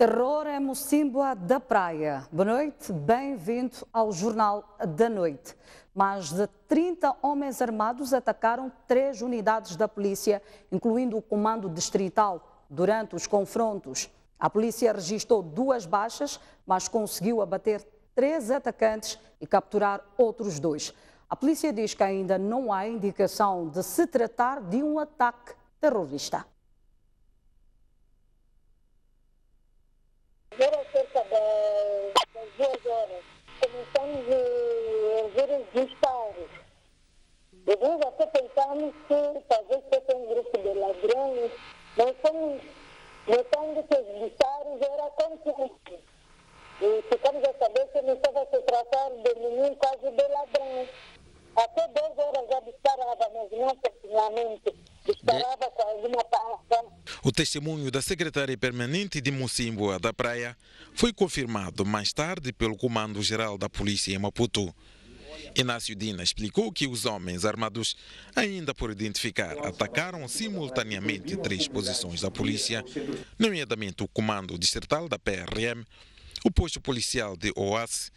Terror em Mocímboa da Praia. Boa noite, bem-vindo ao Jornal da Noite. Mais de 30 homens armados atacaram 3 unidades da polícia, incluindo o comando distrital, durante os confrontos. A polícia registrou 2 baixas, mas conseguiu abater 3 atacantes e capturar outros 2. A polícia diz que ainda não há indicação de se tratar de um ataque terrorista. Era cerca das 2 horas. Começamos a ouvir os disparos. E nós até pensamos que talvez fosse um grupo de ladrões. Nós fomos notando que os disparos eram contínuos. E ficamos a saber que não estava se tratar de nenhum caso de ladrão. Até 2 horas já disparava, mas não continuamente. Disparava com alguma pasta. O testemunho da secretária permanente de Mocímboa da Praia foi confirmado mais tarde pelo Comando-Geral da Polícia em Maputo. Inácio Dina explicou que os homens armados, ainda por identificar, atacaram simultaneamente 3 posições da polícia, nomeadamente o Comando Distrital da PRM, o posto policial de Oace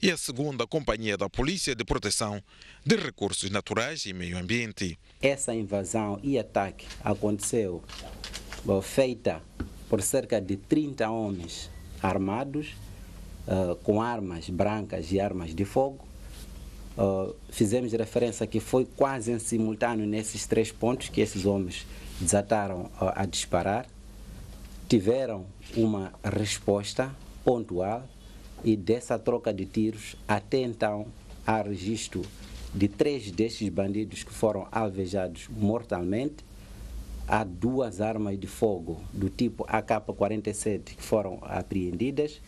e a 2ª Companhia da Polícia de Proteção de Recursos Naturais e Meio Ambiente. Essa invasão e ataque aconteceu feita por cerca de 30 homens armados, com armas brancas e armas de fogo. Fizemos referência que foi quase em simultâneo nesses 3 pontos que esses homens desataram a disparar. Tiveram uma resposta pontual e dessa troca de tiros, até então, há registro de 3 destes bandidos que foram alvejados mortalmente. Há 2 armas de fogo do tipo AK-47 que foram apreendidas.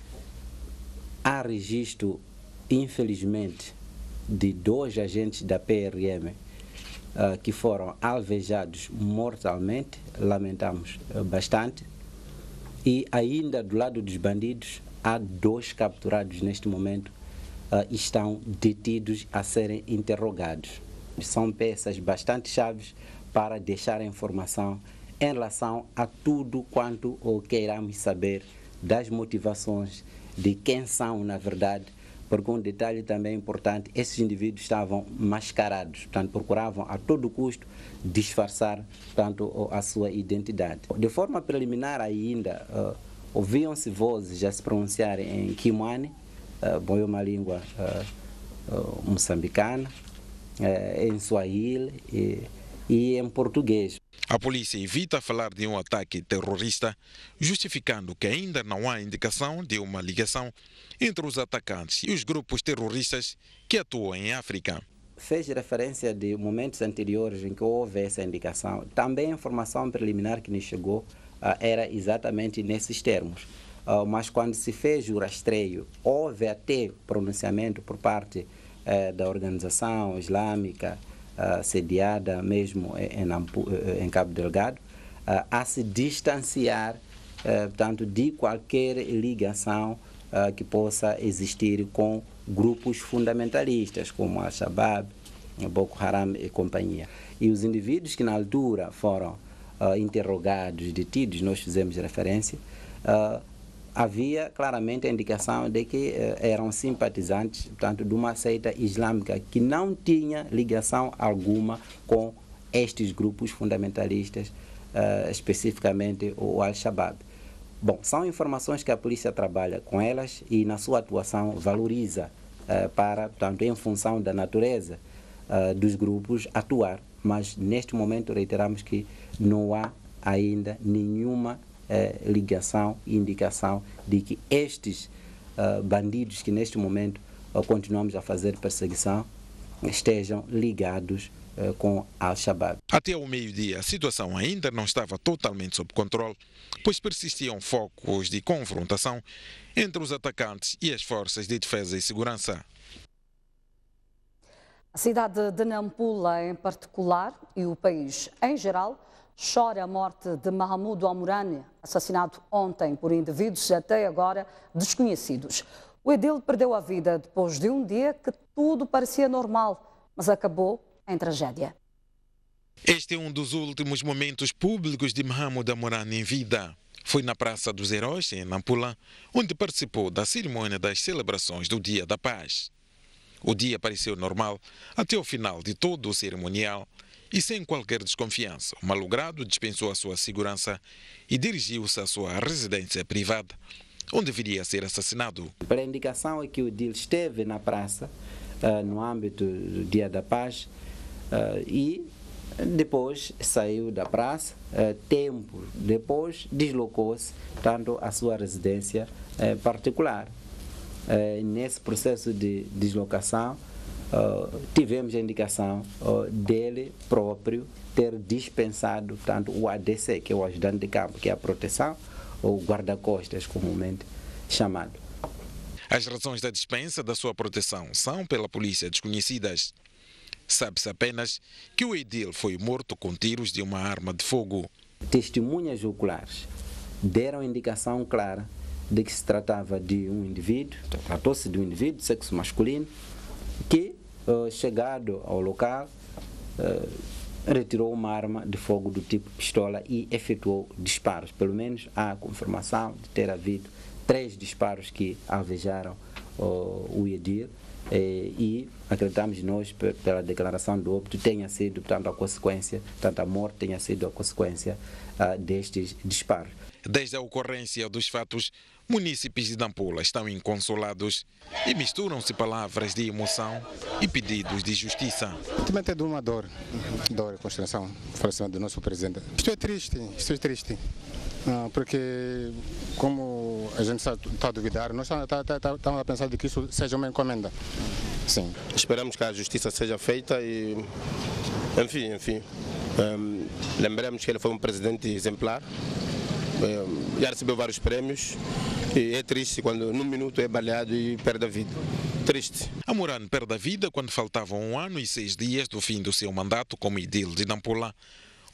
Há registro, infelizmente, de 2 agentes da PRM que foram alvejados mortalmente, lamentamos bastante. E ainda do lado dos bandidos, há 2 capturados neste momento, estão detidos a serem interrogados. São peças bastante chaves para deixar a informação em relação a tudo quanto queiramos saber das motivações, de quem são na verdade, porque um detalhe também importante, esses indivíduos estavam mascarados, portanto procuravam a todo custo disfarçar, portanto, a sua identidade. De forma preliminar ainda, ouviam-se vozes a se pronunciarem em Kimwani, é uma língua moçambicana, em Swahili e em português. A polícia evita falar de um ataque terrorista, justificando que ainda não há indicação de uma ligação entre os atacantes e os grupos terroristas que atuam em África. Fez referência de momentos anteriores em que houve essa indicação. Também a informação preliminar que nos chegou era exatamente nesses termos. Mas quando se fez o rastreio, houve até pronunciamento por parte da organização islâmica, sediada mesmo em Cabo Delgado, a se distanciar, portanto, de qualquer ligação que possa existir com grupos fundamentalistas, como Al-Shabaab, Boko Haram e companhia. E os indivíduos que na altura foram interrogados, detidos, nós fizemos referência, havia claramente a indicação de que eram simpatizantes, portanto, de uma seita islâmica que não tinha ligação alguma com estes grupos fundamentalistas, especificamente o Al-Shabaab. Bom, são informações que a polícia trabalha com elas e na sua atuação valoriza portanto, em função da natureza dos grupos atuar, mas neste momento reiteramos que não há ainda nenhuma ligação e indicação de que estes bandidos que neste momento continuamos a fazer perseguição estejam ligados com Al-Shabaab. Até o meio-dia, a situação ainda não estava totalmente sob controle, pois persistiam focos de confrontação entre os atacantes e as forças de defesa e segurança. A cidade de Nampula, em particular, e o país em geral, chora a morte de Mahamudu Amurane, assassinado ontem por indivíduos até agora desconhecidos. O edil perdeu a vida depois de um dia que tudo parecia normal, mas acabou em tragédia. Este é um dos últimos momentos públicos de Mahamudu Amurane em vida. Foi na Praça dos Heróis, em Nampula, onde participou da cerimônia das celebrações do Dia da Paz. O dia pareceu normal até o final de todo o cerimonial e sem qualquer desconfiança. O malogrado dispensou a sua segurança e dirigiu-se à sua residência privada, onde viria a ser assassinado. A indicação é que o Edil esteve na praça no âmbito do Dia da Paz e depois saiu da praça, tempo depois deslocou-se tanto à sua residência particular. Nesse processo de deslocação, tivemos a indicação dele próprio ter dispensado tanto o ADC, que é o ajudante de campo, que é a proteção, ou guarda-costas, comumente chamado. As razões da dispensa da sua proteção são pela polícia desconhecidas. Sabe-se apenas que o Edil foi morto com tiros de uma arma de fogo. Testemunhas oculares deram indicação clara de que se tratava de um indivíduo, tratou-se de um indivíduo de sexo masculino, que, chegado ao local, retirou uma arma de fogo do tipo pistola e efetuou disparos. Pelo menos há confirmação de ter havido 3 disparos que alvejaram o Edil e acreditamos nós, pela declaração do óbito, tenha sido, portanto, a consequência, tanto a morte tenha sido a consequência destes disparos. Desde a ocorrência dos fatos, munícipes de Nampula estão inconsolados e misturam-se palavras de emoção e pedidos de justiça. Ultimamente é de uma dor e constranção, o falecimento do nosso presidente. Isto é triste, porque como a gente está a duvidar, nós estamos a pensar de que isso seja uma encomenda. Sim. Esperamos que a justiça seja feita e, enfim, lembramos que ele foi um presidente exemplar. Já recebeu vários prêmios e é triste quando num minuto é baleado e perde a vida. Triste. Amurano perde a vida quando faltavam 1 ano e 6 dias do fim do seu mandato como edil de Nampula,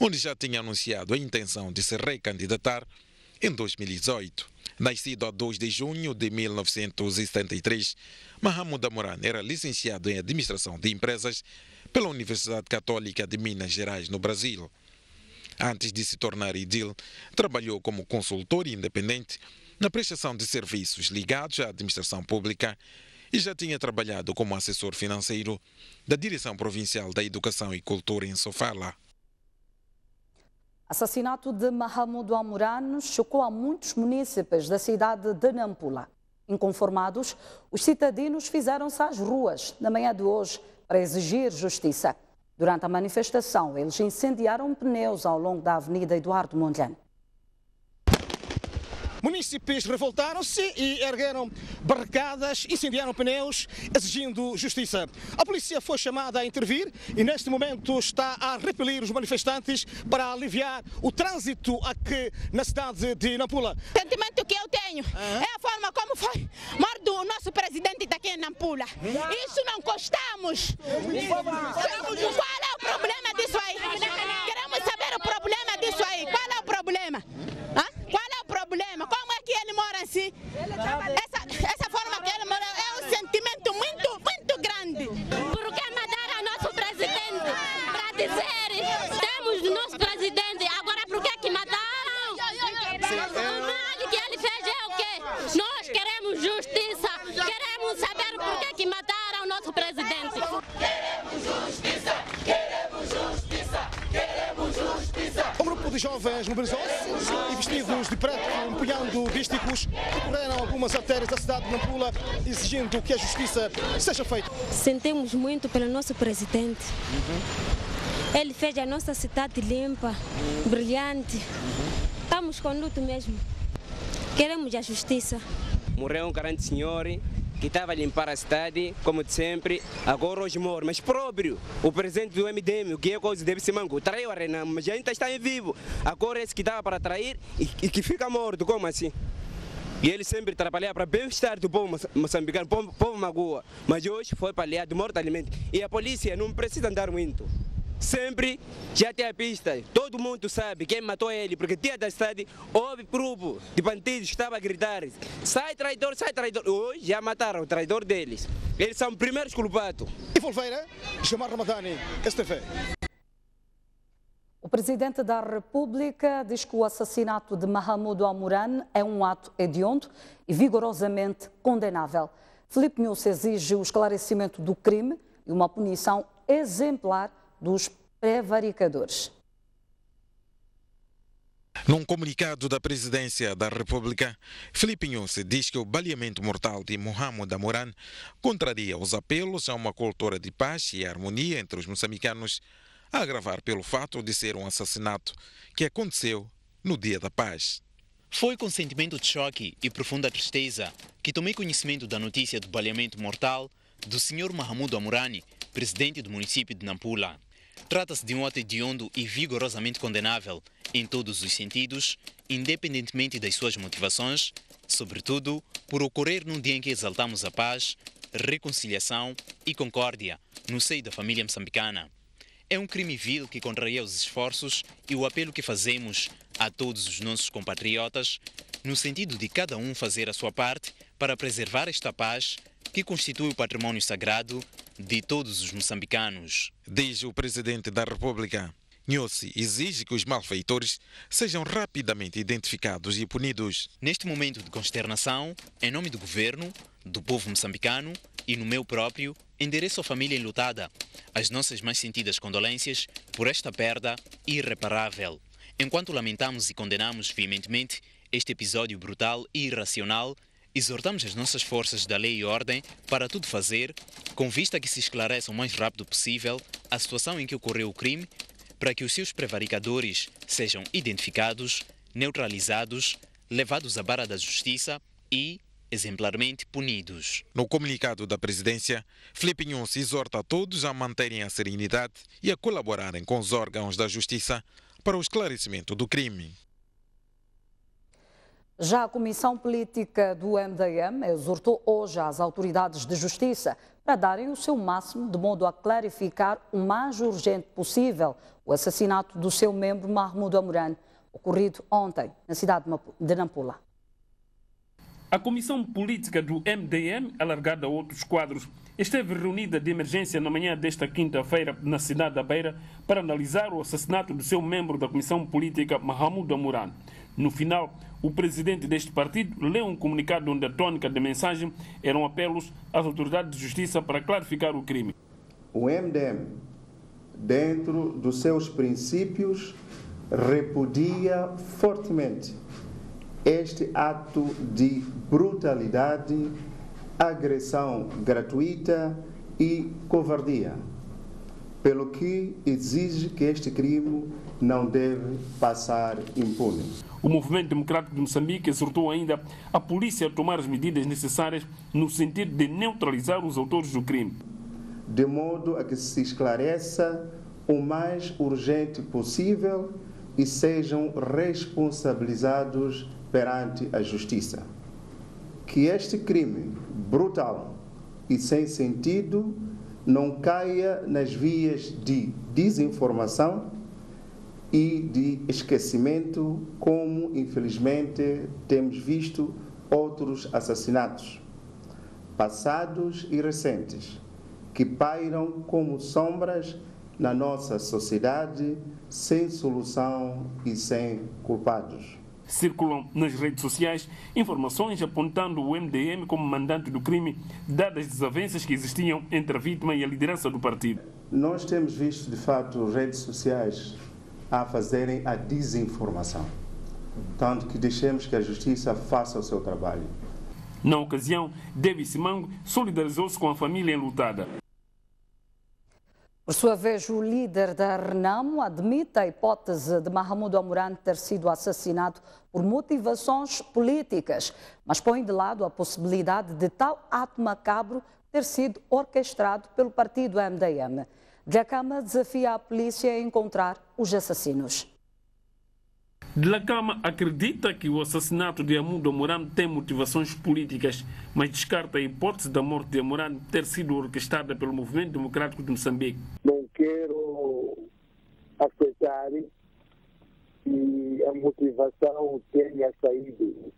onde já tinha anunciado a intenção de se recandidatar em 2018. Nascido a 2 de junho de 1973, Mahamudu Amurano era licenciado em Administração de Empresas pela Universidade Católica de Minas Gerais, no Brasil. Antes de se tornar edil, trabalhou como consultor independente na prestação de serviços ligados à administração pública e já tinha trabalhado como assessor financeiro da Direção Provincial da Educação e Cultura em Sofala. Assassinato de Mahamudu Amurano chocou a muitos munícipes da cidade de Nampula. Inconformados, os cidadãos fizeram-se às ruas na manhã de hoje para exigir justiça. Durante a manifestação, eles incendiaram pneus ao longo da Avenida Eduardo Mondlane. Munícipes revoltaram-se e ergueram barricadas, incendiaram pneus, exigindo justiça. A polícia foi chamada a intervir e neste momento está a repelir os manifestantes para aliviar o trânsito aqui na cidade de Nampula. O sentimento que eu tenho é a forma como foi morto o nosso presidente daqui em Nampula. Isso não gostamos. Qual é o problema disso aí? Queremos saber o problema disso aí. Qual é o problema? Qual é o problema? Como é que ele mora assim? Essa forma que ele mora é um sentimento muito grande. Por que mataram nosso presidente? Para dizer, temos nosso presidente, agora por que mataram? O mal que ele fez é o quê? Nós queremos justiça, queremos saber por que mataram nosso presidente. Queremos justiça, queremos justiça, queremos justiça. Um grupo de jovens mobilizados e vestidos de preto, empunhando dísticos, percorreram algumas artérias da cidade de Nampula, exigindo que a justiça seja feita. Sentimos muito pelo nosso presidente. Ele fez a nossa cidade limpa, brilhante. Estamos com luto mesmo. Queremos a justiça. Morreu um grande senhor que estava a limpar a cidade, como de sempre, agora hoje morre, mas próprio, o presidente do MDM, o que é coisa deve ser mango, traiu a Renan, mas ainda está em vivo, agora esse que estava para trair e que fica morto, como assim? E ele sempre trabalhava para bem-estar do povo moçambicano, povo Magoa, mas hoje foi paliado mortalmente, e a polícia não precisa andar muito. Sempre já tem a pista, todo mundo sabe quem matou ele, porque dia da cidade houve grupo de bandidos que estavam a gritar: sai traidor, hoje já mataram o traidor deles, eles são os primeiros culpados. E Volveira, Jamar Ramadani, STV. O presidente da República diz que o assassinato de Mahamudu Amoran é um ato hediondo e vigorosamente condenável. Filipe Nunes exige o esclarecimento do crime e uma punição exemplar dos prevaricadores. Num comunicado da Presidência da República, Filipe Nunes diz que o baleamento mortal de Mahamudu Amoran contraria os apelos a uma cultura de paz e harmonia entre os moçambicanos, a agravar pelo fato de ser um assassinato que aconteceu no Dia da Paz. Foi com sentimento de choque e profunda tristeza que tomei conhecimento da notícia do baleamento mortal do Sr. Mahamudu Amoran, presidente do município de Nampula. Trata-se de um ato hediondo e vigorosamente condenável em todos os sentidos, independentemente das suas motivações, sobretudo por ocorrer num dia em que exaltamos a paz, reconciliação e concórdia no seio da família moçambicana. É um crime vil que contraria os esforços e o apelo que fazemos a todos os nossos compatriotas, no sentido de cada um fazer a sua parte para preservar esta paz que constitui o património sagrado de todos os moçambicanos. Diz o presidente da República. Nunes exige que os malfeitores sejam rapidamente identificados e punidos. Neste momento de consternação, em nome do governo, do povo moçambicano e no meu próprio, endereço à família enlutada as nossas mais sentidas condolências por esta perda irreparável. Enquanto lamentamos e condenamos veementemente este episódio brutal e irracional, exortamos as nossas forças da lei e ordem para tudo fazer, com vista a que se esclareça o mais rápido possível a situação em que ocorreu o crime, para que os seus prevaricadores sejam identificados, neutralizados, levados à vara da justiça e exemplarmente punidos. No comunicado da Presidência, Filipe Nunes exorta a todos a manterem a serenidade e a colaborarem com os órgãos da Justiça para o esclarecimento do crime. Já a Comissão Política do MDM exortou hoje as autoridades de justiça para darem o seu máximo de modo a clarificar o mais urgente possível o assassinato do seu membro Mahamudu Amoran, ocorrido ontem na cidade de Nampula. A Comissão Política do MDM, alargada a outros quadros, esteve reunida de emergência na manhã desta quinta-feira na cidade da Beira para analisar o assassinato do seu membro da Comissão Política, Mahamudu Amoran. No final, o presidente deste partido leu um comunicado onde a tônica da mensagem eram apelos às autoridades de justiça para clarificar o crime. O MDM, dentro dos seus princípios, repudia fortemente este ato de brutalidade, agressão gratuita e covardia, pelo que exige que este crime não deve passar impune. O Movimento Democrático de Moçambique exortou ainda a polícia a tomar as medidas necessárias no sentido de neutralizar os autores do crime, de modo a que se esclareça o mais urgente possível e sejam responsabilizados perante a justiça. Que este crime brutal e sem sentido não caia nas vias de desinformação e de esquecimento, como infelizmente temos visto outros assassinatos, passados e recentes, que pairam como sombras na nossa sociedade, sem solução e sem culpados. Circulam nas redes sociais informações apontando o MDM como mandante do crime, dadas as desavenças que existiam entre a vítima e a liderança do partido. Nós temos visto, de fato, redes sociais a fazerem a desinformação, tanto que deixemos que a justiça faça o seu trabalho. Na ocasião, David Simango solidarizou-se com a família enlutada. Por sua vez, o líder da Renamo admite a hipótese de Mahamudu Amoran ter sido assassinado por motivações políticas, mas põe de lado a possibilidade de tal ato macabro ter sido orquestrado pelo partido MDM. Dhlakama desafia a polícia a encontrar os assassinos. Dhlakama acredita que o assassinato de Mahamudu Amoran tem motivações políticas, mas descarta a hipótese da morte de Amoran ter sido orquestrada pelo Movimento Democrático de Moçambique. Não quero aceitar que a motivação tenha saído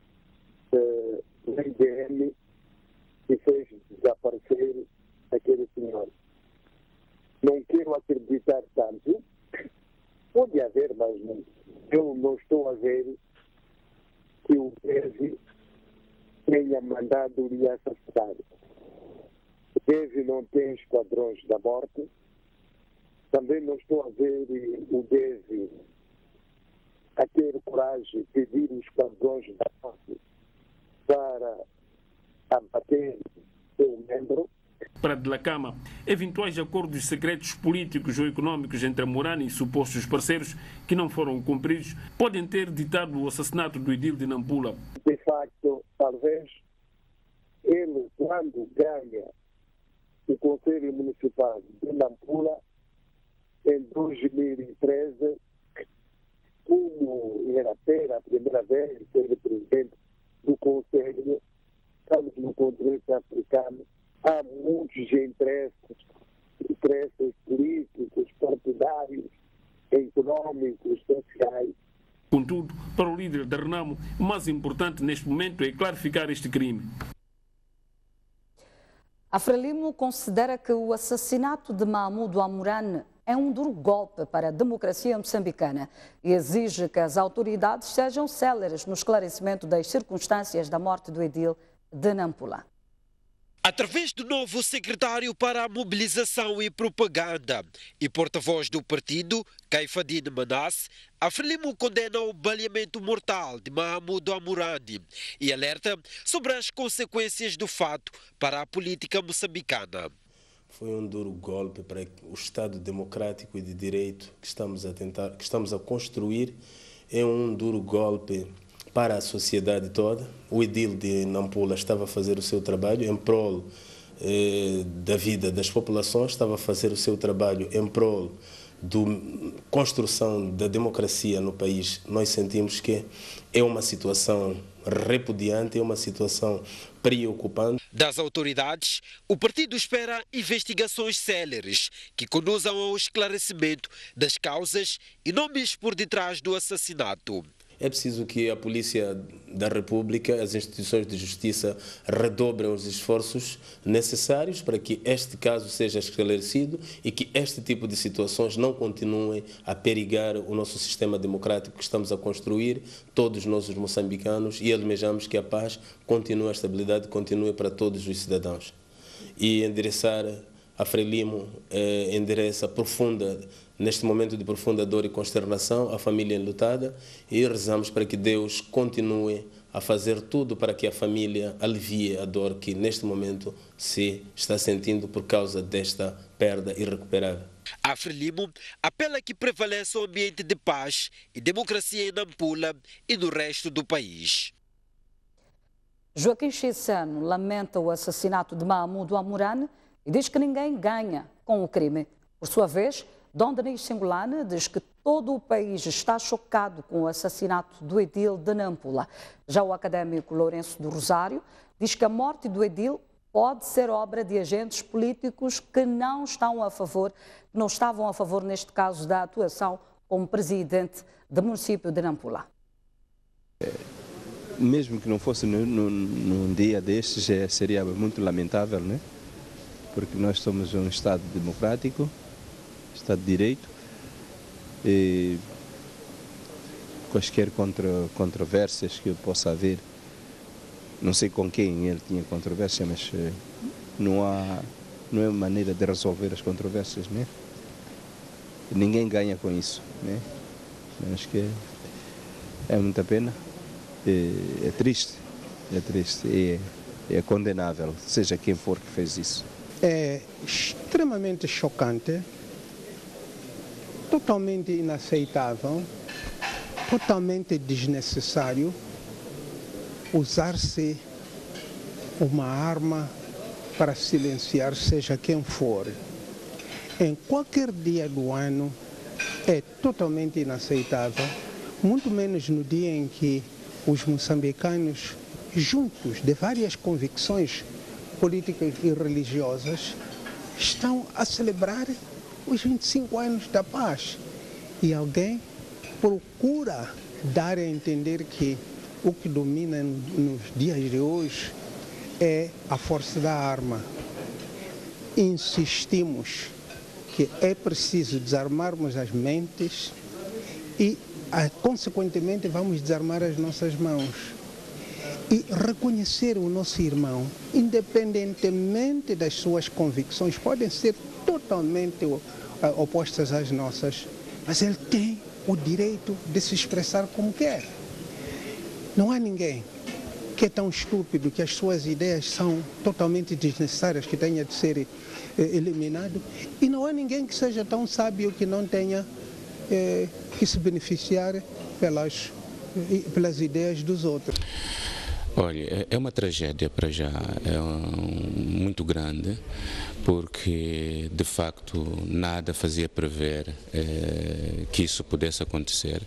do MDM que fez desaparecer aquele senhor. Não quero acreditar tanto, pode haver, mas eu não estou a ver que o DEV tenha mandado lhe assassinar. O DEV não tem esquadrões da morte. Também não estou a ver o DEV a ter coragem de pedir os esquadrões da morte para abater seu membro. Para Dhlakama, eventuais acordos secretos políticos ou econômicos entre a Amurani e supostos parceiros que não foram cumpridos podem ter ditado o assassinato do edil de Nampula. De facto, talvez ele, quando ganha o Conselho Municipal de Nampula, em 2013, como era a primeira vez ser presidente do Conselho, estamos no continente africano, há muitos interesses políticos, partidários, econômicos, sociais. Contudo, para o líder da Renamo, o mais importante neste momento é clarificar este crime. A Frelimo considera que o assassinato de Mahamudu Amurane é um duro golpe para a democracia moçambicana e exige que as autoridades sejam céleres no esclarecimento das circunstâncias da morte do edil de Nampula. Através do novo secretário para a mobilização e propaganda e porta-voz do partido, Caifadine Manasse, a Frelimo condena o baleamento mortal de Mahamudu Amurane e alerta sobre as consequências do fato para a política moçambicana. Foi um duro golpe para o Estado democrático e de direito que estamos a construir. É um duro golpe para a sociedade toda. O edil de Nampula estava a fazer o seu trabalho em prol da vida das populações, estava a fazer o seu trabalho em prol da construção da democracia no país. Nós sentimos que é uma situação repudiante, é uma situação preocupante. Das autoridades, o partido espera investigações céleres que conduzam ao esclarecimento das causas e nomes por detrás do assassinato. É preciso que a Polícia da República, as instituições de justiça redobrem os esforços necessários para que este caso seja esclarecido e que este tipo de situações não continuem a perigar o nosso sistema democrático que estamos a construir, todos nós os moçambicanos, e almejamos que a paz continue, a estabilidade continue para todos os cidadãos. E endereçar a Frelimo endereça profunda, neste momento de profunda dor e consternação, a família enlutada, e rezamos para que Deus continue a fazer tudo para que a família alivie a dor que neste momento se está sentindo por causa desta perda irrecuperável. A Frelimo apela que prevaleça o ambiente de paz e democracia em Nampula e no resto do país. Joaquim Chissano lamenta o assassinato de Mahamudu Amurane e diz que ninguém ganha com o crime. Por sua vez, Dom Denis Singolane diz que todo o país está chocado com o assassinato do edil de Nampula. Já o académico Lourenço do Rosário diz que a morte do edil pode ser obra de agentes políticos que não estavam a favor, neste caso, da atuação como presidente do município de Nampula. Mesmo que não fosse num dia destes, seria muito lamentável, né? Porque nós somos um Estado democrático, Estado de Direito, e quaisquer controvérsias que possa haver, não sei com quem ele tinha controvérsia, mas não é maneira de resolver as controvérsias, né? Ninguém ganha com isso, né? Acho que é muita pena, é triste, e é condenável, seja quem for que fez isso. É extremamente chocante, totalmente inaceitável, totalmente desnecessário usar-se uma arma para silenciar seja quem for. Em qualquer dia do ano é totalmente inaceitável, muito menos no dia em que os moçambicanos, juntos de várias convicções políticas e religiosas, estão a celebrar os 25 anos da paz. E alguém procura dar a entender que o que domina nos dias de hoje é a força da arma. Insistimos que é preciso desarmarmos as mentes, e, consequentemente, vamos desarmar as nossas mãos e reconhecer o nosso irmão, independentemente das suas convicções, podem ser totalmente opostas às nossas, mas ele tem o direito de se expressar como quer. Não há ninguém que é tão estúpido que as suas ideias são totalmente desnecessárias, que tenha de ser eliminado, e não há ninguém que seja tão sábio que não tenha que se beneficiar pelas ideias dos outros. Olha, é uma tragédia para já, muito grande, porque de facto nada fazia prever que isso pudesse acontecer.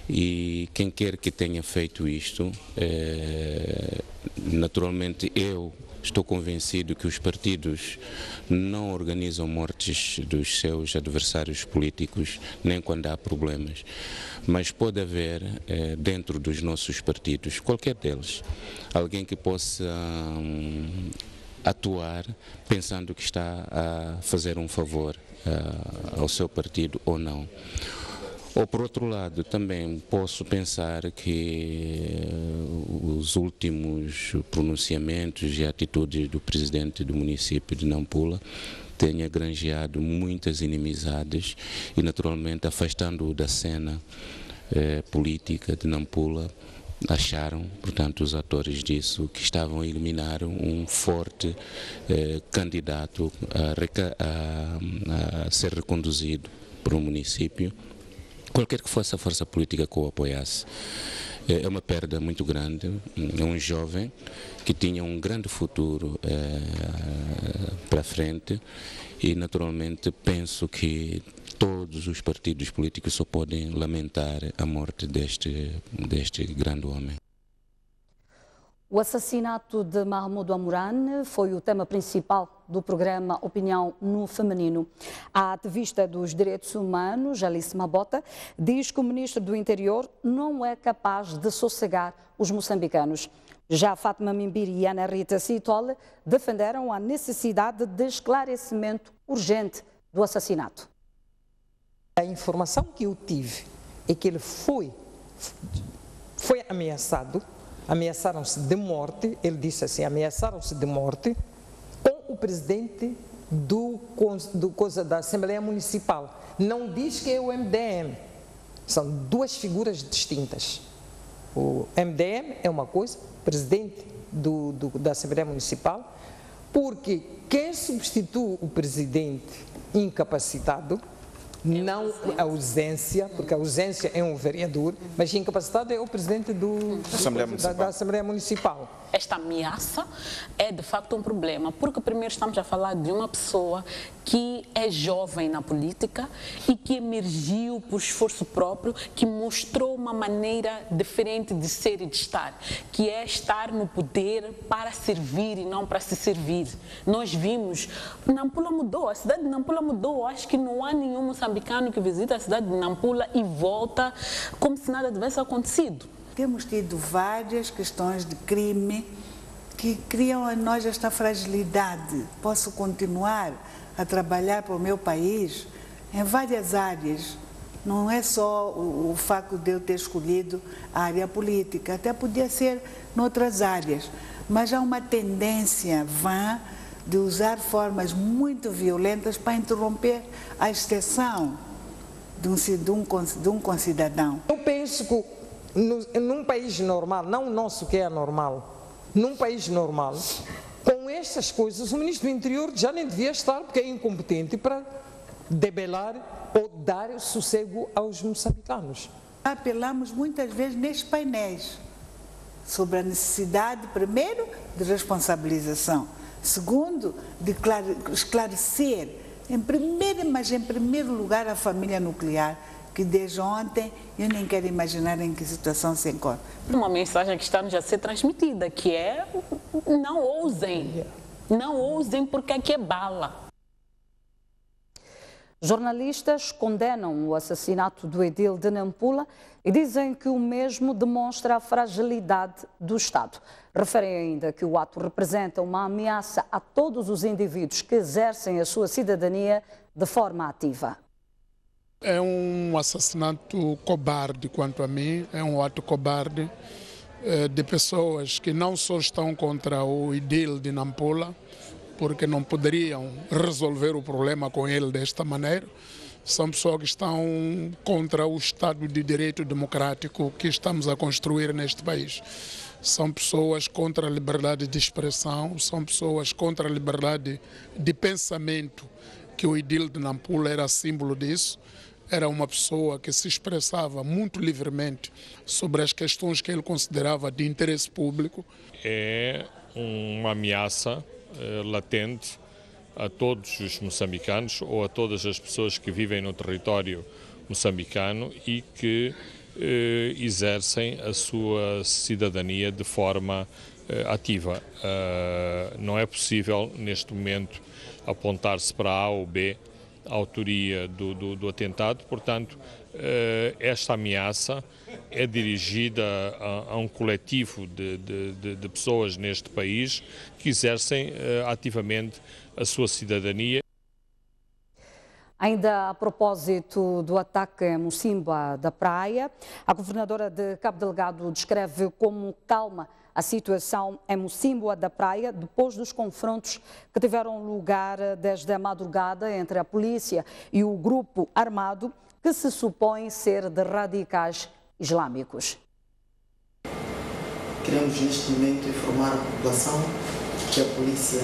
E quem quer que tenha feito isto, naturalmente eu estou convencido que os partidos não organizam mortes dos seus adversários políticos, nem quando há problemas. Mas pode haver, dentro dos nossos partidos, qualquer deles, alguém que possa atuar pensando que está a fazer um favor ao seu partido ou não. Ou, por outro lado, também posso pensar que os últimos pronunciamentos e atitudes do presidente do município de Nampula tenha granjeado muitas inimizades e, naturalmente, afastando-o da cena política de Nampula, acharam, portanto, os atores disso, que estavam a eliminar um forte candidato a ser reconduzido para o município, qualquer que fosse a força política que o apoiasse. É uma perda muito grande, é um jovem que tinha um grande futuro para frente e, naturalmente, penso que todos os partidos políticos só podem lamentar a morte deste grande homem. O assassinato de Mahamudu Amurane foi o tema principal do programa Opinião no Feminino. A ativista dos direitos humanos, Alice Mabota, diz que o ministro do Interior não é capaz de sossegar os moçambicanos. Já Fátima Mimbiri e Ana Rita Citole defenderam a necessidade de esclarecimento urgente do assassinato. A informação que eu tive é que ele foi ameaçado. Ameaçaram-se de morte, ele disse assim, ameaçaram-se de morte com o presidente da Assembleia Municipal. Não diz que é o MDM, são duas figuras distintas. O MDM é uma coisa, presidente da Assembleia Municipal, porque quem substitui o presidente incapacitado, não a ausência, porque a ausência é um vereador, mas incapacitado é o presidente da Assembleia Municipal. Esta ameaça é de facto um problema, porque primeiro estamos a falar de uma pessoa que é jovem na política e que emergiu por esforço próprio, que mostrou uma maneira diferente de ser e de estar, que é estar no poder para servir e não para se servir. Nós vimos, Nampula mudou, a cidade de Nampula mudou, acho que não há nenhum moçambicano que visita a cidade de Nampula e volta como se nada tivesse acontecido. Temos tido várias questões de crime que criam em nós esta fragilidade. Posso continuar a trabalhar para o meu país em várias áreas. Não é só o facto de eu ter escolhido a área política, até podia ser noutras áreas. Mas há uma tendência vã de usar formas muito violentas para interromper a exceção de um concidadão. Eu penso que num país normal, não o nosso que é anormal, num país normal, com estas coisas, o ministro do Interior já nem devia estar, porque é incompetente para debelar ou dar sossego aos moçambicanos. Apelamos muitas vezes nestes painéis sobre a necessidade, primeiro, de responsabilização, segundo, de esclarecer, mas em primeiro lugar, a família nuclear, que desde ontem eu nem quero imaginar em que situação se encontra. Uma mensagem que está-nos a ser transmitida, que é não ousem porque aqui é bala. Jornalistas condenam o assassinato do edil de Nampula e dizem que o mesmo demonstra a fragilidade do Estado. Referem ainda que o ato representa uma ameaça a todos os indivíduos que exercem a sua cidadania de forma ativa. É um assassinato cobarde, quanto a mim, é um ato cobarde de pessoas que não só estão contra o idil de Nampula, porque não poderiam resolver o problema com ele desta maneira, são pessoas que estão contra o Estado de Direito Democrático que estamos a construir neste país. São pessoas contra a liberdade de expressão, são pessoas contra a liberdade de pensamento, que o idil de Nampula era símbolo disso. Era uma pessoa que se expressava muito livremente sobre as questões que ele considerava de interesse público. É uma ameaça latente a todos os moçambicanos ou a todas as pessoas que vivem no território moçambicano e que exercem a sua cidadania de forma ativa. Não é possível, neste momento, apontar-se para A ou B a autoria do atentado, portanto, esta ameaça é dirigida a um coletivo de pessoas neste país que exercem ativamente a sua cidadania. Ainda a propósito do ataque em Mocimboa da Praia, a governadora de Cabo Delgado descreve como calma a situação em Mocimboa da Praia depois dos confrontos que tiveram lugar desde a madrugada entre a polícia e o grupo armado que se supõe ser de radicais islâmicos. Queremos neste momento informar a população que a polícia,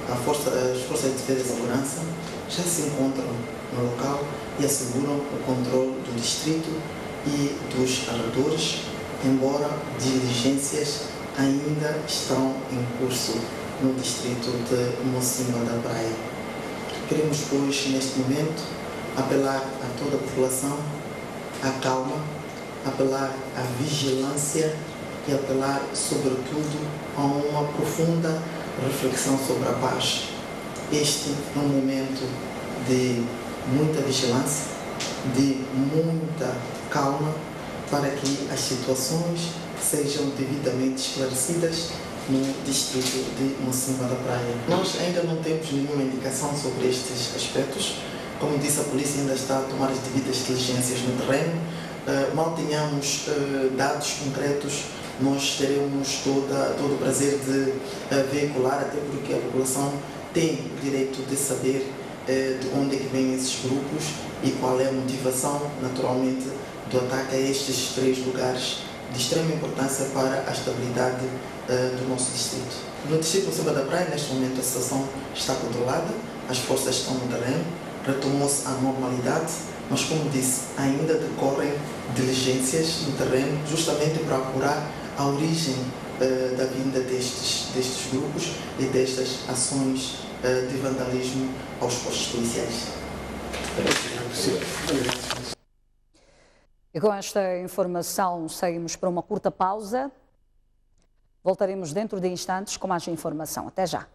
as forças de defesa e segurança já se encontram no local e asseguram o controle do distrito e dos arredores, embora diligências ainda estão em curso no distrito de Mocimboa da Praia. Queremos, pois, neste momento, apelar a toda a população à calma, apelar à vigilância e apelar, sobretudo, a uma profunda reflexão sobre a paz. Este é um momento de muita vigilância, de muita calma, para que as situações sejam devidamente esclarecidas no distrito de Mocimboa da Praia. Nós ainda não temos nenhuma indicação sobre estes aspectos. Como disse, a polícia ainda está a tomar as devidas diligências no terreno. Mal tenhamos dados concretos, nós teremos todo o prazer de veicular, até porque a população tem o direito de saber de onde é que vêm esses grupos e qual é a motivação, naturalmente, do ataque a estes 3 lugares de extrema importância para a estabilidade do nosso distrito. No distrito de Mocimboa da Praia, neste momento, a situação está controlada, as forças estão no terreno, retomou-se a normalidade, mas, como disse, ainda decorrem diligências no terreno, justamente para apurar a origem da vinda destes grupos e destas ações de vandalismo aos postos policiais. E com esta informação saímos para uma curta pausa. Voltaremos dentro de instantes com mais informação. Até já.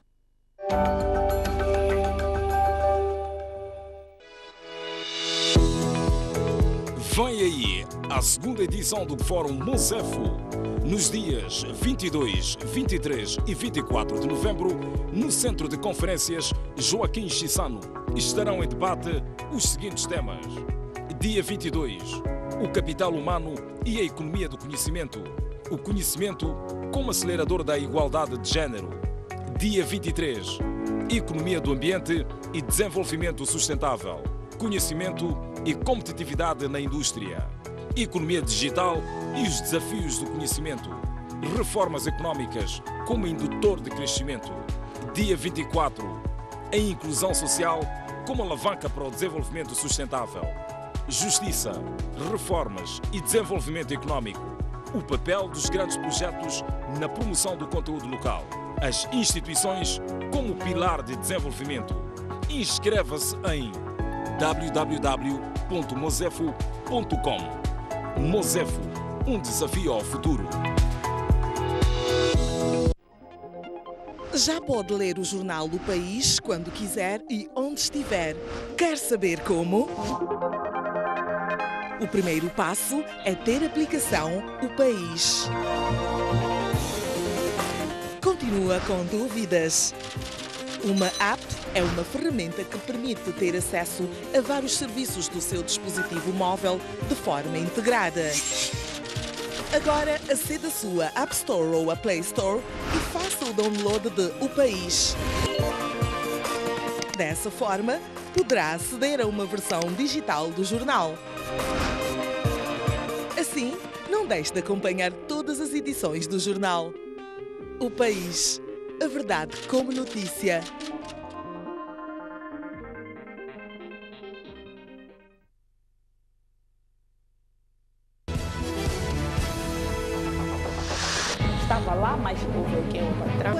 Vem aí a segunda edição do Fórum Mocefo, nos dias 22, 23 e 24 de novembro, no Centro de Conferências Joaquim Chissano. Estarão em debate os seguintes temas. Dia 22, o capital humano e a economia do conhecimento. O conhecimento como acelerador da igualdade de género. Dia 23, economia do ambiente e desenvolvimento sustentável. Conhecimento e competitividade na indústria. Economia digital e os desafios do conhecimento. Reformas económicas como indutor de crescimento. Dia 24, a inclusão social como alavanca para o desenvolvimento sustentável. Justiça, reformas e desenvolvimento económico. O papel dos grandes projetos na promoção do conteúdo local. As instituições como pilar de desenvolvimento. Inscreva-se em www.mocefo.com. Mocefo, um desafio ao futuro. Já pode ler o jornal do País quando quiser e onde estiver. Quer saber como? O primeiro passo é ter a aplicação O País. Continua com dúvidas? Uma app é uma ferramenta que permite ter acesso a vários serviços do seu dispositivo móvel de forma integrada. Agora, acede à sua App Store ou a Play Store e faça o download de O País. Dessa forma, poderá aceder a uma versão digital do jornal. Assim, não deixe de acompanhar todas as edições do jornal. O País. A verdade como notícia. Estava lá, mas houve o que é o patrão.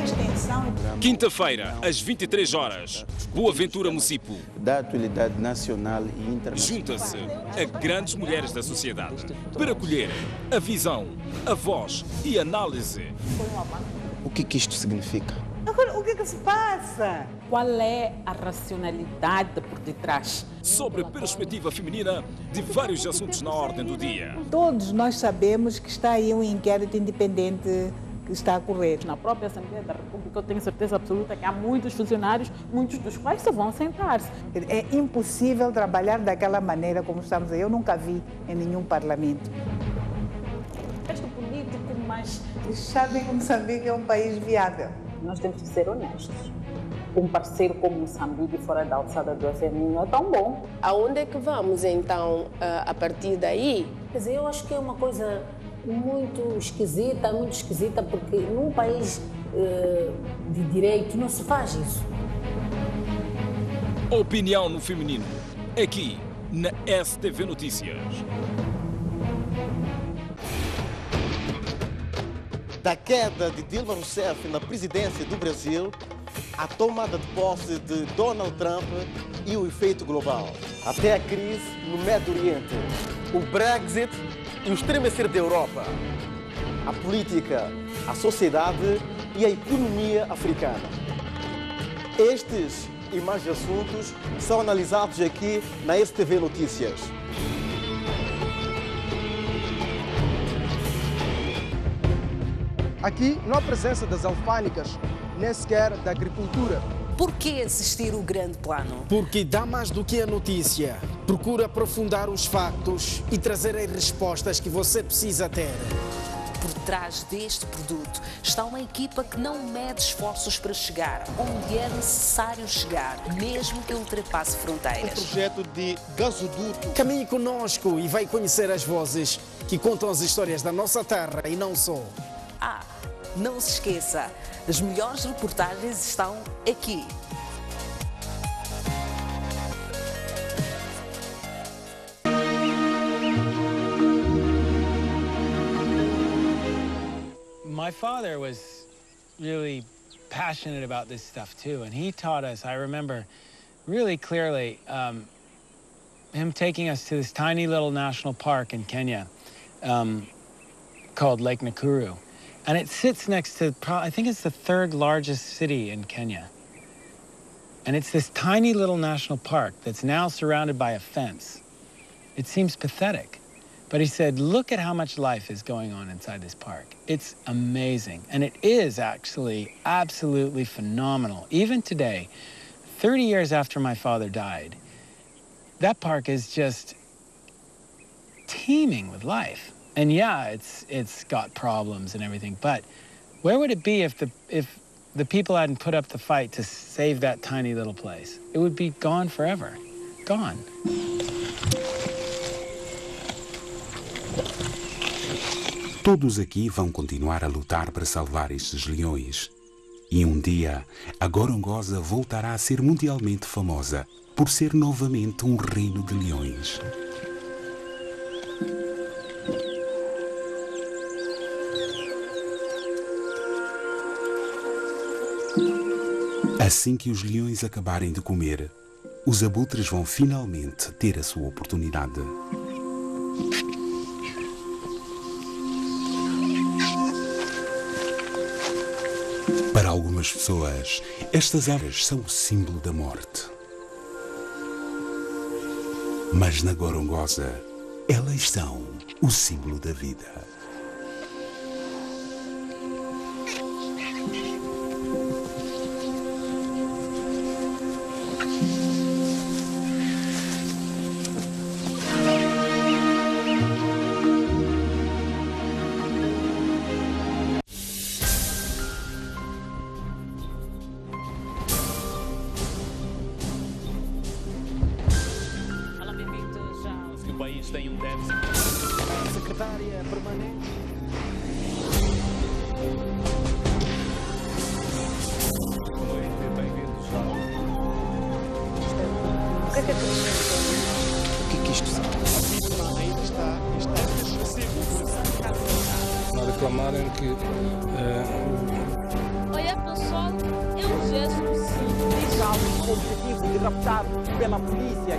Quinta-feira, às 23 horas, Boaventura Mucipo. Da atualidade nacional e internacional. Junta-se a grandes mulheres da sociedade para colher a visão, a voz e a análise. O que isto significa? Agora, o que se passa? Qual é a racionalidade por detrás? Sobre a perspectiva feminina de vários assuntos na ordem do dia. Todos nós sabemos que está aí um inquérito independente que está a correr. Na própria Assembleia da República, eu tenho certeza absoluta que há muitos funcionários, muitos dos quais só vão sentar-se. É impossível trabalhar daquela maneira como estamos aí. Eu nunca vi em nenhum parlamento. Este político, mas... Eles sabem que Moçambique é um país viável. Nós temos que ser honestos. Um parceiro como Moçambique fora da alçada do AFM não é tão bom. Aonde é que vamos, então, a partir daí? Quer dizer, eu acho que é uma coisa muito esquisita, porque num país de direito não se faz isso. Opinião no feminino, aqui na STV Notícias. Da queda de Dilma Rousseff na presidência do Brasil, a tomada de posse de Donald Trump e o efeito global. Até a crise no Médio Oriente, o Brexit e o estremecer da Europa. A política, a sociedade e a economia africana. Estes e mais assuntos são analisados aqui na STV Notícias. Aqui não há presença das alfândegas, nem sequer da agricultura. Por que assistir o grande plano? Porque dá mais do que a notícia. Procura aprofundar os factos e trazer as respostas que você precisa ter. Por trás deste produto está uma equipa que não mede esforços para chegar onde é necessário chegar, mesmo que ultrapasse fronteiras. Um projeto de gasoduto. Caminhe conosco e vai conhecer as vozes que contam as histórias da nossa terra e não só. Não se esqueça, as melhores reportagens estão aqui. My father was really passionate about this stuff too, and he taught us, I remember really clearly, him taking us to this tiny little national park in Kenya called Lake Nakuru. And it sits next to, I think it's the third largest city in Kenya. And it's this tiny little national park that's now surrounded by a fence. It seems pathetic. But he said, look at how much life is going on inside this park. It's amazing. And it is actually absolutely phenomenal. Even today, 30 years after my father died, that park is just teeming with life. And yeah, it's got problems and everything, but where would it be if the people hadn't put up the fight to save that tiny little place? It would be gone forever. Gone. Todos aqui vão continuar a lutar para salvar estes leões. E um dia, a Gorongosa voltará a ser mundialmente famosa por ser novamente um reino de leões. Assim que os leões acabarem de comer, os abutres vão finalmente ter a sua oportunidade. Para algumas pessoas, estas aves são o símbolo da morte. Mas na Gorongosa, elas são o símbolo da vida. país tem um déficit. Secretária permanente. Boa noite, bem-vindos ao... O que isto significa? A vítima ainda está a reclamarem que olhar para o sol é um gesto simples. Algo com o objetivo de raptar pela polícia.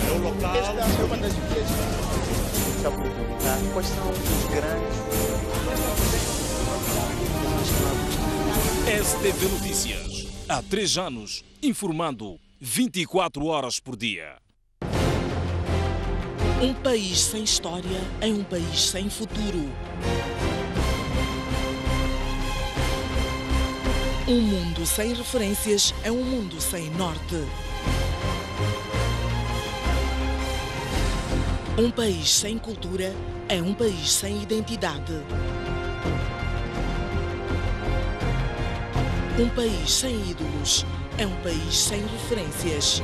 No local. Esta é uma das vias de oportunidade. Quais são os grandes... STV Notícias. Há 3 anos, informando 24 horas por dia. Um país sem história é um país sem futuro. Um mundo sem referências é um mundo sem norte. Um país sem cultura é um país sem identidade. Um país sem ídolos é um país sem referências.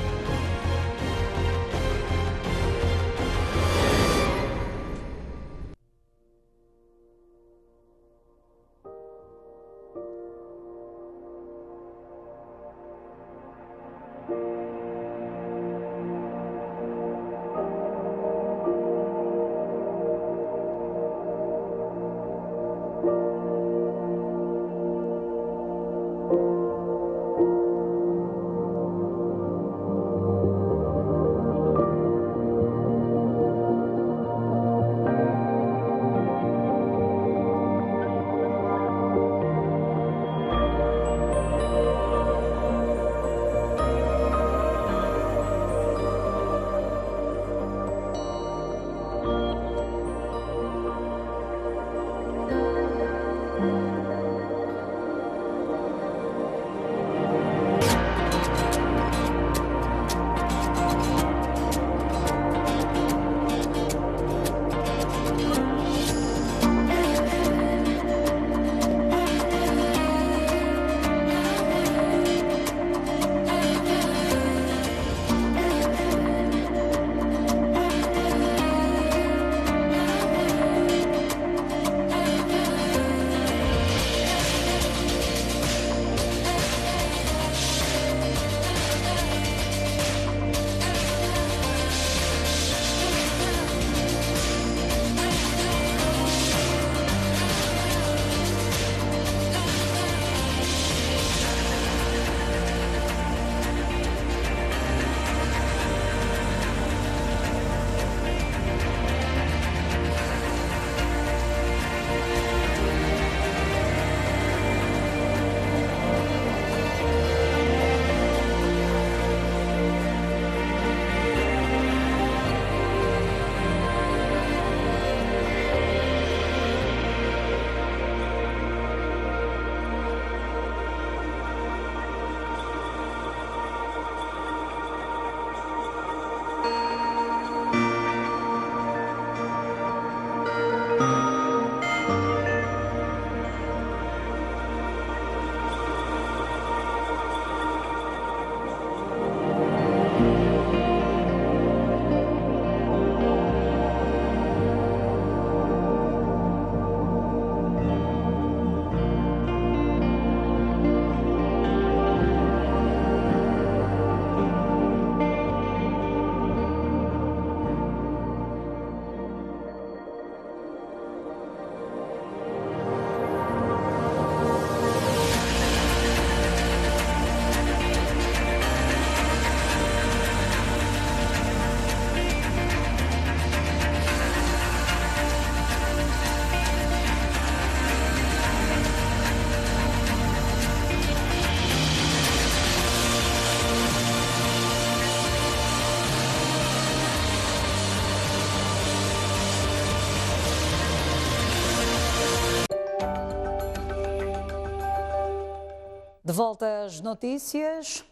De volta às notícias.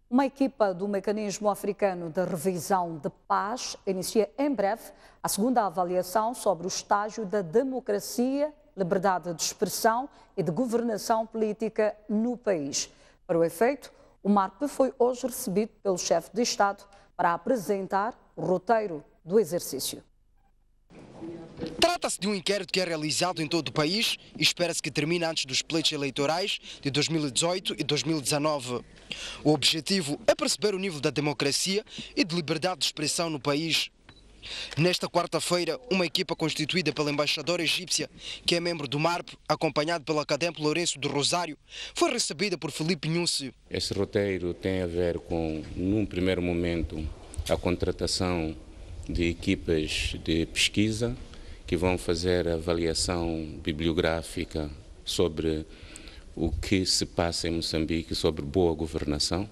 Uma equipa do Mecanismo Africano de Revisão de Paz inicia em breve a segunda avaliação sobre o estágio da democracia liberdade de expressão e de governação política no país. Para o efeito, o MARP foi hoje recebido pelo chefe de Estado para apresentar o roteiro do exercício. Trata-se de um inquérito que é realizado em todo o país e espera-se que termine antes dos pleitos eleitorais de 2018 e 2019. O objetivo é perceber o nível da democracia e de liberdade de expressão no país. Nesta quarta-feira, uma equipa constituída pela embaixadora egípcia, que é membro do MARP, acompanhado pelo académico Lourenço do Rosário, foi recebida por Filipe Nhussi. Este roteiro tem a ver com, num primeiro momento, a contratação de equipas de pesquisa que vão fazer avaliação bibliográfica sobre o que se passa em Moçambique, sobre boa governação.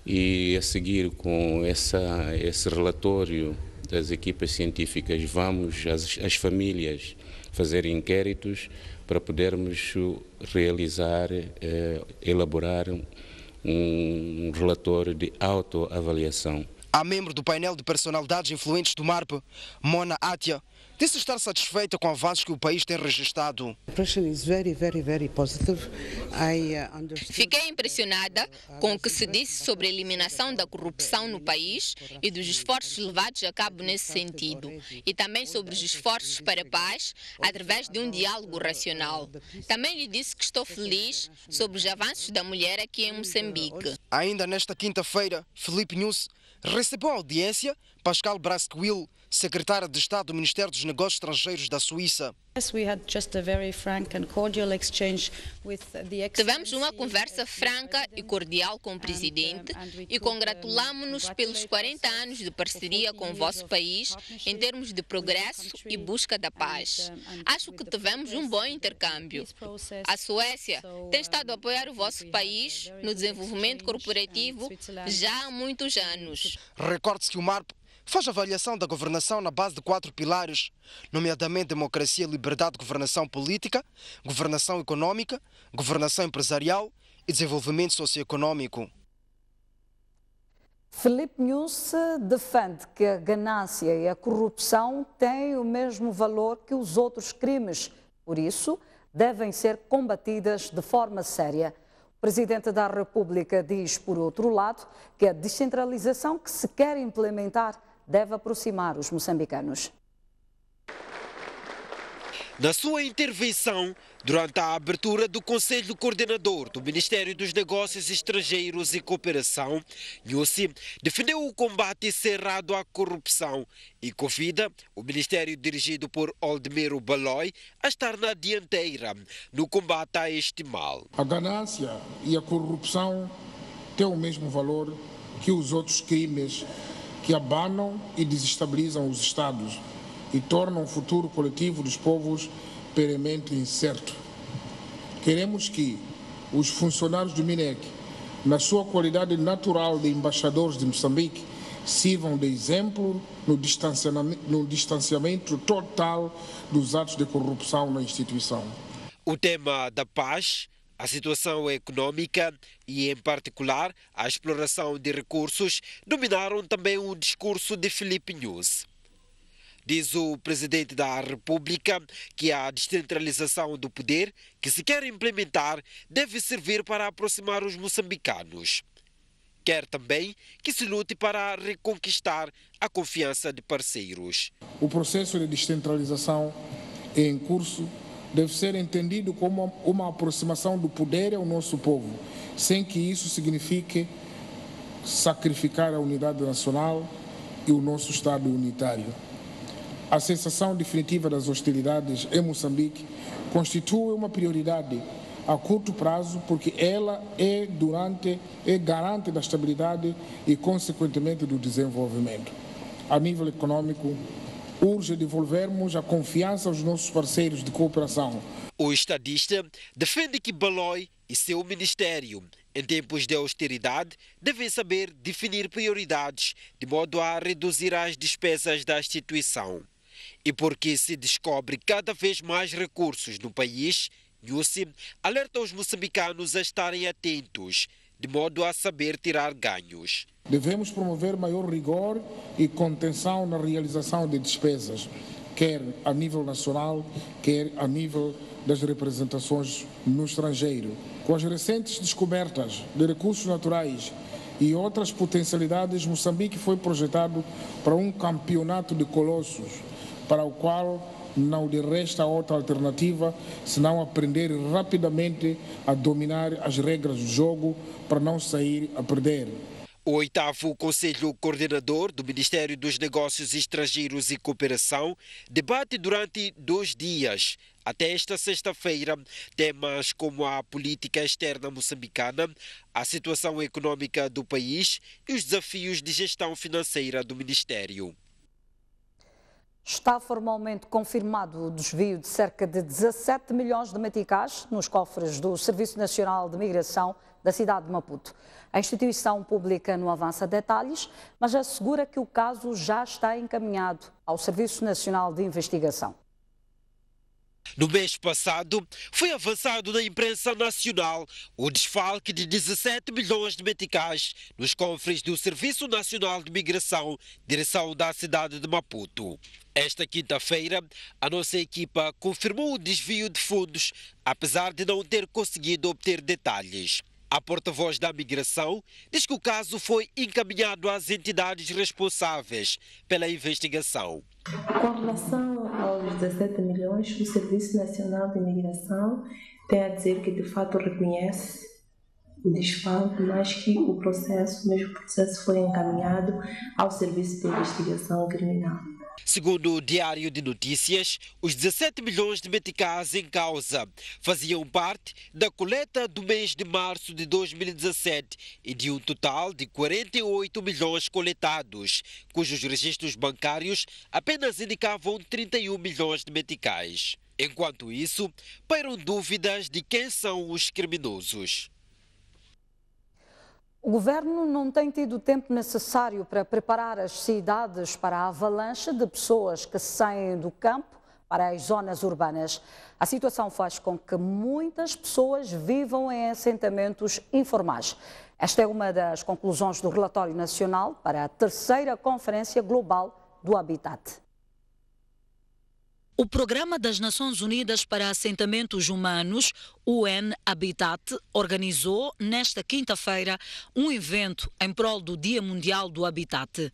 E a seguir, com esse relatório das equipas científicas, vamos às famílias fazer inquéritos para podermos realizar, elaborar um relatório de autoavaliação. A membro do painel de personalidades influentes do MARP, Mona Atia, disse estar satisfeita com avanços que o país tem registrado. Fiquei impressionada com o que se disse sobre a eliminação da corrupção no país e dos esforços levados a cabo nesse sentido, e também sobre os esforços para a paz através de um diálogo racional. Também lhe disse que estou feliz sobre os avanços da mulher aqui em Moçambique. Ainda nesta quinta-feira, Filipe Nhussi recebeu a audiência Pascal Brasquil, secretária de Estado do Ministério dos Negócios Estrangeiros da Suíça. Tivemos uma conversa franca e cordial com o Presidente e congratulamos-nos pelos 40 anos de parceria com o vosso país em termos de progresso e busca da paz. Acho que tivemos um bom intercâmbio. A Suécia tem estado a apoiar o vosso país no desenvolvimento corporativo já há muitos anos. Recorde-se que o MARP faz avaliação da governação na base de 4 pilares, nomeadamente democracia, liberdade de governação política, governação econômica, governação empresarial e desenvolvimento socioeconômico. Filipe Nhussi defende que a ganância e a corrupção têm o mesmo valor que os outros crimes, por isso devem ser combatidas de forma séria. O Presidente da República diz, por outro lado, que a descentralização que se quer implementar deve aproximar os moçambicanos. Na sua intervenção, durante a abertura do Conselho Coordenador do Ministério dos Negócios Estrangeiros e Cooperação, Nhussi defendeu o combate cerrado à corrupção e convida o Ministério dirigido por Oldemiro Baloi a estar na dianteira no combate a este mal. A ganância e a corrupção têm o mesmo valor que os outros crimes que abanam e desestabilizam os Estados e tornam o futuro coletivo dos povos permanentemente incerto. Queremos que os funcionários do MINEC, na sua qualidade natural de embaixadores de Moçambique, sirvam de exemplo no distanciamento total dos atos de corrupção na instituição. O tema da paz, a situação econômica e, em particular, a exploração de recursos dominaram também o discurso de Filipe Nhussi. Diz o Presidente da República que a descentralização do poder que se quer implementar deve servir para aproximar os moçambicanos. Quer também que se lute para reconquistar a confiança de parceiros. O processo de descentralização em curso deve ser entendido como uma aproximação do poder ao nosso povo, sem que isso signifique sacrificar a unidade nacional e o nosso Estado unitário. A cessação definitiva das hostilidades em Moçambique constitui uma prioridade a curto prazo, porque ela é garante da estabilidade e, consequentemente, do desenvolvimento. A nível econômico, urge devolvermos a confiança aos nossos parceiros de cooperação. O estadista defende que Baloi e seu ministério, em tempos de austeridade, devem saber definir prioridades de modo a reduzir as despesas da instituição. E porque se descobre cada vez mais recursos no país, Nhussi alerta os moçambicanos a estarem atentos, de modo a saber tirar ganhos. Devemos promover maior rigor e contenção na realização de despesas, quer a nível nacional, quer a nível das representações no estrangeiro. Com as recentes descobertas de recursos naturais e outras potencialidades, Moçambique foi projetado para um campeonato de colossos, para o qual não lhe resta outra alternativa senão aprender rapidamente a dominar as regras do jogo para não sair a perder. O 8º Conselho Coordenador do Ministério dos Negócios Estrangeiros e Cooperação debate durante 2 dias, até esta sexta-feira, temas como a política externa moçambicana, a situação econômica do país e os desafios de gestão financeira do Ministério. Está formalmente confirmado o desvio de cerca de 17 milhões de meticais nos cofres do Serviço Nacional de Migração da cidade de Maputo. A instituição pública não avança detalhes, mas assegura que o caso já está encaminhado ao Serviço Nacional de Investigação. No mês passado, foi avançado na imprensa nacional o desfalque de 17 milhões de meticais nos cofres do Serviço Nacional de Migração, direção da cidade de Maputo. Esta quinta-feira, a nossa equipa confirmou o desvio de fundos, apesar de não ter conseguido obter detalhes. A porta-voz da migração diz que o caso foi encaminhado às entidades responsáveis pela investigação. Com relação aos 17 milhões, o Serviço Nacional de Imigração tem a dizer que de fato reconhece o desfalque, mas que o processo foi encaminhado ao Serviço de Investigação Criminal. Segundo o Diário de Notícias, os 17 milhões de meticais em causa faziam parte da coleta do mês de março de 2017 e de um total de 48 milhões coletados, cujos registros bancários apenas indicavam 31 milhões de meticais. Enquanto isso, pairam dúvidas de quem são os criminosos. O governo não tem tido o tempo necessário para preparar as cidades para a avalanche de pessoas que saem do campo para as zonas urbanas. A situação faz com que muitas pessoas vivam em assentamentos informais. Esta é uma das conclusões do relatório nacional para a 3ª Conferência Global do Habitat. O Programa das Nações Unidas para Assentamentos Humanos, UN Habitat, organizou nesta quinta-feira um evento em prol do Dia Mundial do Habitat.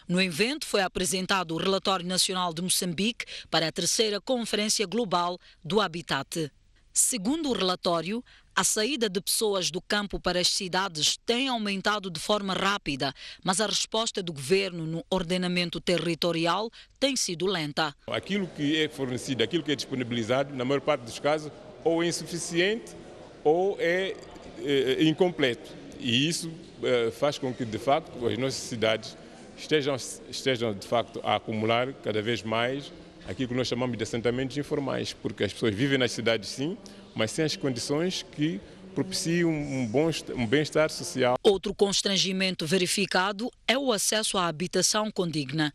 No evento foi apresentado o Relatório Nacional de Moçambique para a 3ª Conferência Global do Habitat. Segundo o relatório, a saída de pessoas do campo para as cidades tem aumentado de forma rápida, mas a resposta do governo no ordenamento territorial tem sido lenta. Aquilo que é fornecido, aquilo que é disponibilizado, na maior parte dos casos, ou é insuficiente ou é incompleto. E isso faz com que, de facto, as nossas cidades estejam de facto, a acumular cada vez mais aquilo que nós chamamos de assentamentos informais, porque as pessoas vivem nas cidades sim, mas sem as condições que propiciam um bem-estar social. Outro constrangimento verificado é o acesso à habitação condigna.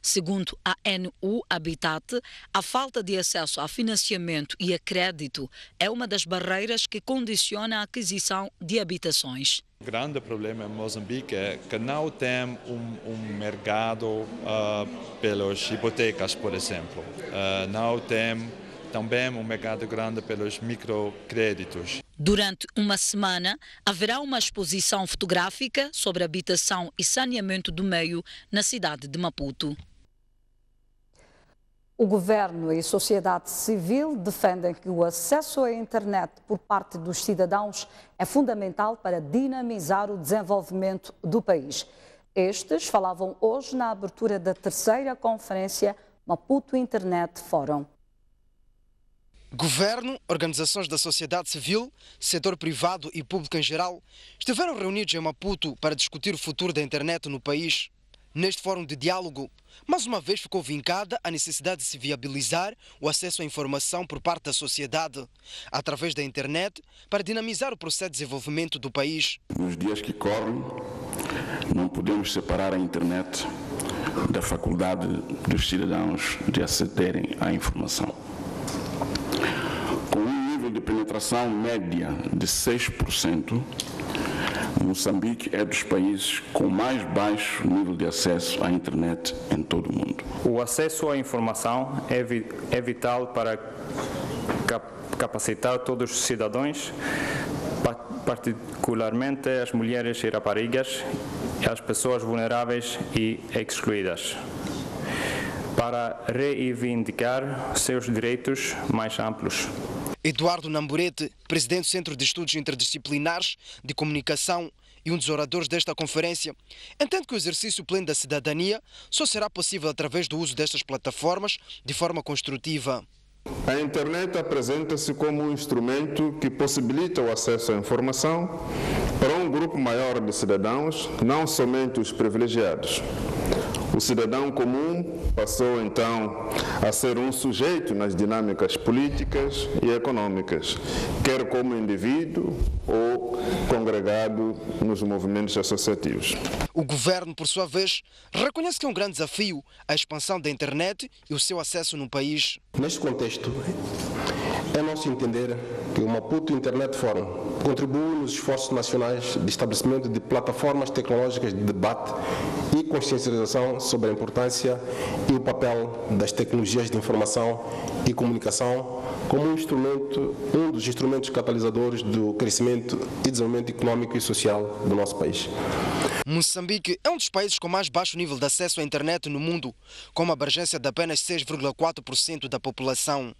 Segundo a ANU Habitat, a falta de acesso a financiamento e a crédito é uma das barreiras que condiciona a aquisição de habitações. O grande problema em Moçambique é que não tem um mercado pelas hipotecas, por exemplo. Não tem também um mercado grande pelos microcréditos. Durante uma semana, haverá uma exposição fotográfica sobre habitação e saneamento do meio na cidade de Maputo. O governo e a sociedade civil defendem que o acesso à internet por parte dos cidadãos é fundamental para dinamizar o desenvolvimento do país. Estes falavam hoje na abertura da 3ª Conferência Maputo Internet Forum. Governo, organizações da sociedade civil, setor privado e público em geral estiveram reunidos em Maputo para discutir o futuro da internet no país. Neste fórum de diálogo, mais uma vez ficou vincada a necessidade de se viabilizar o acesso à informação por parte da sociedade, através da internet, para dinamizar o processo de desenvolvimento do país. Nos dias que correm, não podemos separar a internet da faculdade dos cidadãos de acederem à informação. Com um nível de penetração média de 6%, Moçambique é dos países com mais baixo nível de acesso à internet em todo o mundo. O acesso à informação é vital para capacitar todos os cidadãos, particularmente as mulheres e raparigas, e as pessoas vulneráveis e excluídas, para reivindicar seus direitos mais amplos. Eduardo Namburete, presidente do Centro de Estudos Interdisciplinares de Comunicação e um dos oradores desta conferência, entende que o exercício pleno da cidadania só será possível através do uso destas plataformas de forma construtiva. A internet apresenta-se como um instrumento que possibilita o acesso à informação para um grupo maior de cidadãos, não somente os privilegiados. O cidadão comum passou então a ser um sujeito nas dinâmicas políticas e econômicas, quer como indivíduo ou congregado nos movimentos associativos. O governo, por sua vez, reconhece que é um grande desafio a expansão da internet e o seu acesso no país. Neste contexto, é nosso entender que o Maputo Internet Forum contribui nos esforços nacionais de estabelecimento de plataformas tecnológicas de debate e consciencialização sobre a importância e o papel das tecnologias de informação e comunicação como um dos instrumentos catalisadores do crescimento e desenvolvimento econômico e social do nosso país. Moçambique é um dos países com mais baixo nível de acesso à internet no mundo, com uma abrangência de apenas 6,4% da população.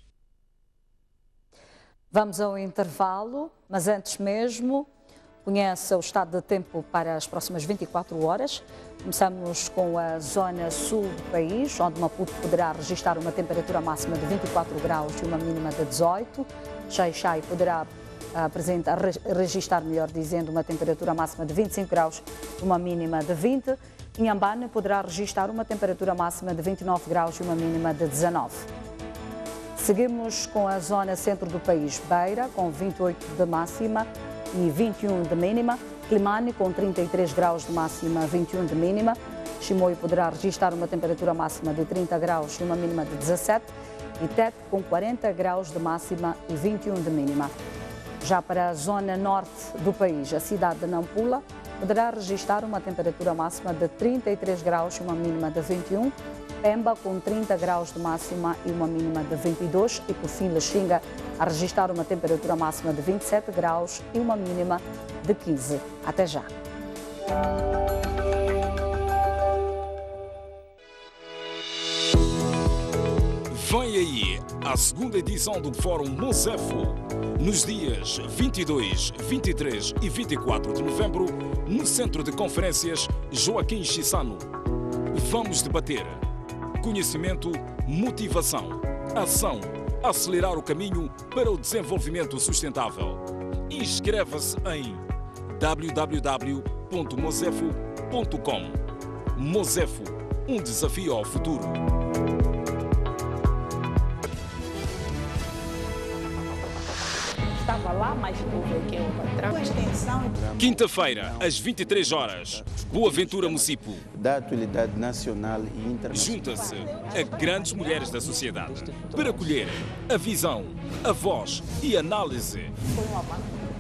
Vamos ao intervalo, mas antes mesmo, conhece o estado de tempo para as próximas 24 horas. Começamos com a zona sul do país, onde Maputo poderá registrar uma temperatura máxima de 24 graus e uma mínima de 18. Xai-Xai poderá registrar, melhor dizendo, uma temperatura máxima de 25 graus e uma mínima de 20. Inhambane poderá registrar uma temperatura máxima de 29 graus e uma mínima de 19. Seguimos com a zona centro do país, Beira, com 28 de máxima e 21 de mínima. Climane, com 33 graus de máxima e 21 de mínima. Chimoio poderá registrar uma temperatura máxima de 30 graus e uma mínima de 17. E Tete, com 40 graus de máxima e 21 de mínima. Já para a zona norte do país, a cidade de Nampula poderá registrar uma temperatura máxima de 33 graus e uma mínima de 21. Pemba com 30 graus de máxima e uma mínima de 22 e por fim Lexinga a registrar uma temperatura máxima de 27 graus e uma mínima de 15. Até já. Vem aí a segunda edição do Fórum Mocefo, nos dias 22, 23 e 24 de novembro, no Centro de Conferências Joaquim Chissano. Vamos debater conhecimento, motivação, ação, acelerar o caminho para o desenvolvimento sustentável. Inscreva-se em www.mocefo.com. Mocefo, um desafio ao futuro. Estava lá, mas tudo que eu encontrava. Quinta-feira, às 23 horas, Boa Ventura Mucipo. Da atualidade nacional e internacional. Junta-se a grandes mulheres da sociedade para colher a visão, a voz e a análise.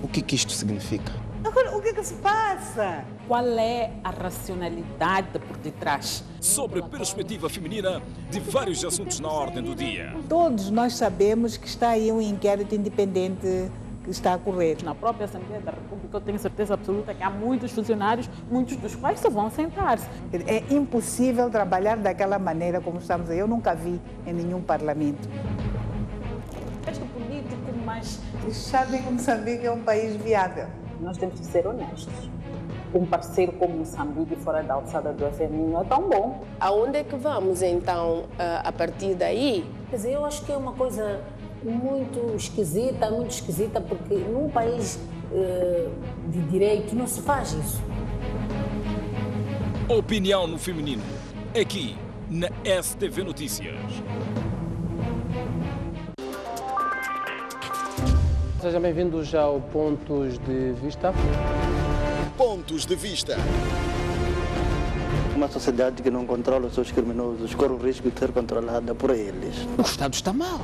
O que isto significa? Agora, o que se passa? Qual é a racionalidade por detrás? Sobre a perspectiva feminina de vários assuntos na ordem do dia. Todos nós sabemos que está aí um inquérito independente que está a correr. Na própria Assembleia da República, eu tenho certeza absoluta que há muitos funcionários, muitos dos quais só vão sentar-se. É impossível trabalhar daquela maneira como estamos aí. Eu nunca vi em nenhum parlamento. Este político, mas sabem que Moçambique é um país viável. Nós temos de ser honestos. Um parceiro como Moçambique fora da alçada do FMI não é tão bom. Aonde é que vamos, então, a partir daí? Quer dizer, eu acho que é uma coisa muito esquisita, porque num país de direito não se faz isso. Opinião no feminino, aqui na STV Notícias. Sejam bem-vindos ao Pontos de Vista. Pontos de Vista. Uma sociedade que não controla os seus criminosos corre o risco de ser controlada por eles. O Estado está mal.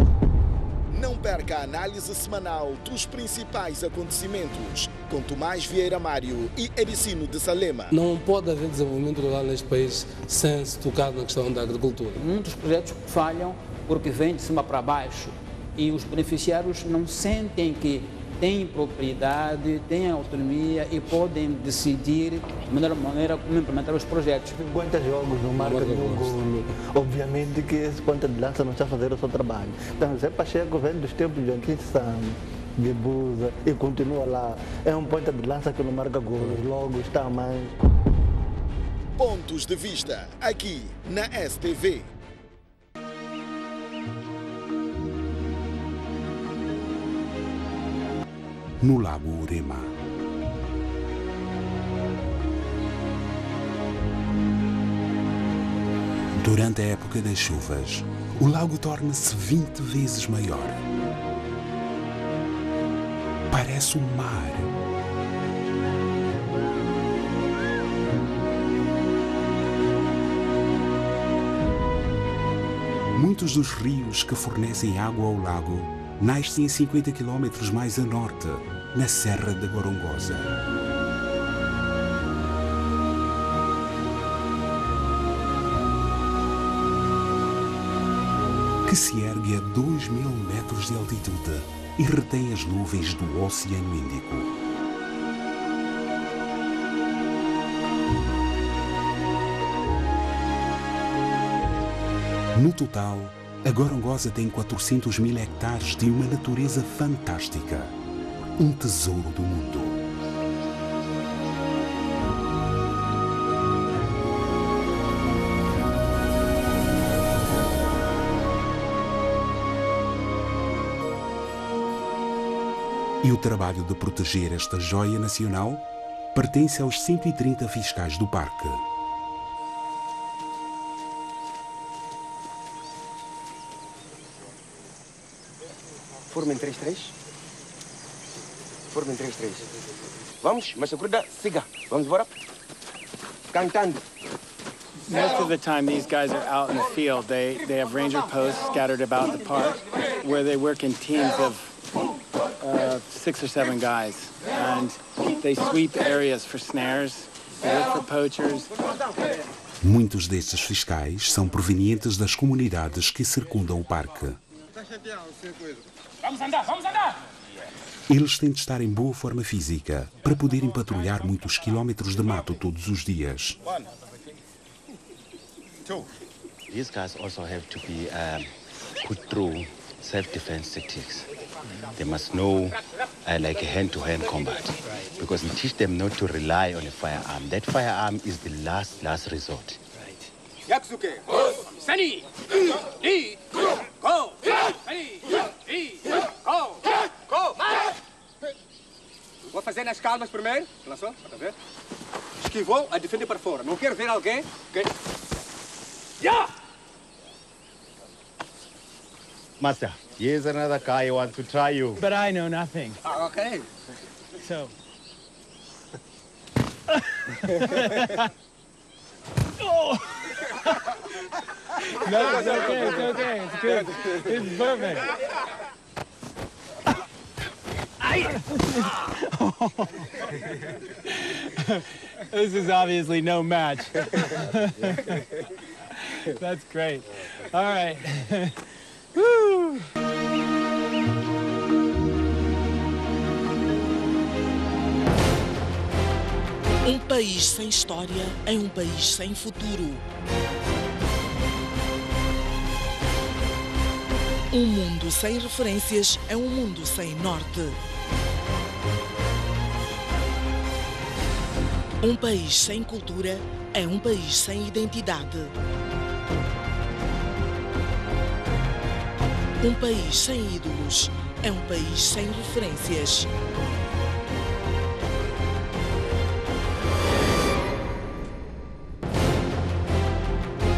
não perca a análise semanal dos principais acontecimentos com Tomás Vieira Mário e Ericino de Salema. Não pode haver desenvolvimento rural neste país sem se tocar na questão da agricultura. Muitos projetos falham porque vêm de cima para baixo e os beneficiários não sentem que têm propriedade, têm autonomia e podem decidir de maneira como implementar os projetos. 50 jogos não marca nenhum golo. Obviamente que esse ponta de lança não está a fazer o seu trabalho. Então, Zé Pacheco vem dos tempos de Joaquim Santos, de Busa e continua lá. É um ponta de lança que não marca golos, logo está mais. Pontos de vista, aqui na STV. No Lago Urema. Durante a época das chuvas, o lago torna-se 20 vezes maior. Parece um mar. Muitos dos rios que fornecem água ao lago nascem 50 km mais a norte, na Serra da Gorongosa. Que se ergue a 2.000 metros de altitude e retém as nuvens do Oceano Índico. No total, a Gorongosa tem 400 mil hectares de uma natureza fantástica, um tesouro do mundo. E o trabalho de proteger esta joia nacional pertence aos 130 fiscais do parque. Forma em 3-3. Forma em 3-3. Vamos, mas segura, siga. Vamos embora. Cantando. Most of the time these guys are out in the field. They have ranger posts scattered about the park where they work in teams of 6 or 7 guys. And they sweep areas for snares, they look for poachers. Muitos destes fiscais são provenientes das comunidades que circundam o parque. Vamos andar, vamos andar! Eles têm de estar em boa forma física para poderem patrulhar muitos quilómetros de mato todos os dias. These guys also have to be put through self-defense tactics. They must know like hand-to-hand combat because we teach them not to rely on a firearm. That firearm is the last resort. Yaksuke, Sani, E, go, Sani, E, go, go. Vou fazer nas calmas primeiro. Olha só, para ver. Esquivou a defender para fora. Não quero ver alguém. Okay. Yeah! Master, here's another guy who wants to try you. But I know nothing. Okay. So. Oh! No, it's okay, it's okay, it's good. It's perfect. This is obviously no match. That's great. All right. Woo! Um país sem história é um país sem futuro. Um mundo sem referências é um mundo sem norte. Um país sem cultura é um país sem identidade. Um país sem ídolos é um país sem referências.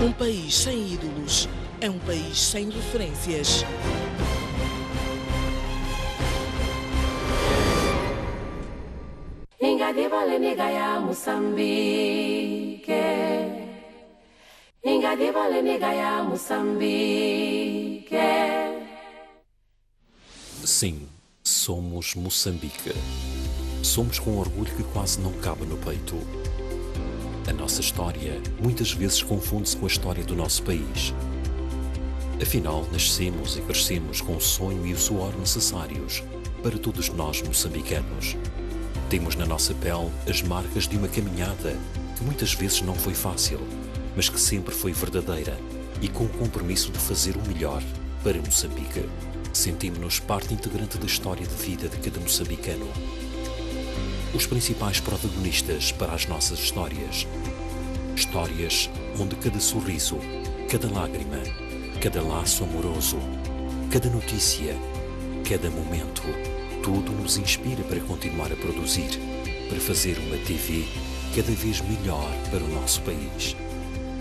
Um país sem ídolos é um país sem referências. Ingadibale negaya Moçambique. Ingadibale negaya Moçambique. Sim, somos Moçambique. Somos com orgulho que quase não cabe no peito. A nossa história muitas vezes confunde-se com a história do nosso país. Afinal, nascemos e crescemos com o sonho e o suor necessários para todos nós moçambicanos. Temos na nossa pele as marcas de uma caminhada que muitas vezes não foi fácil, mas que sempre foi verdadeira e com o compromisso de fazer o melhor para Moçambique. Sentimos-nos parte integrante da história de vida de cada moçambicano. Os principais protagonistas para as nossas histórias. Histórias onde cada sorriso, cada lágrima, cada laço amoroso, cada notícia, cada momento, tudo nos inspira para continuar a produzir, para fazer uma TV cada vez melhor para o nosso país.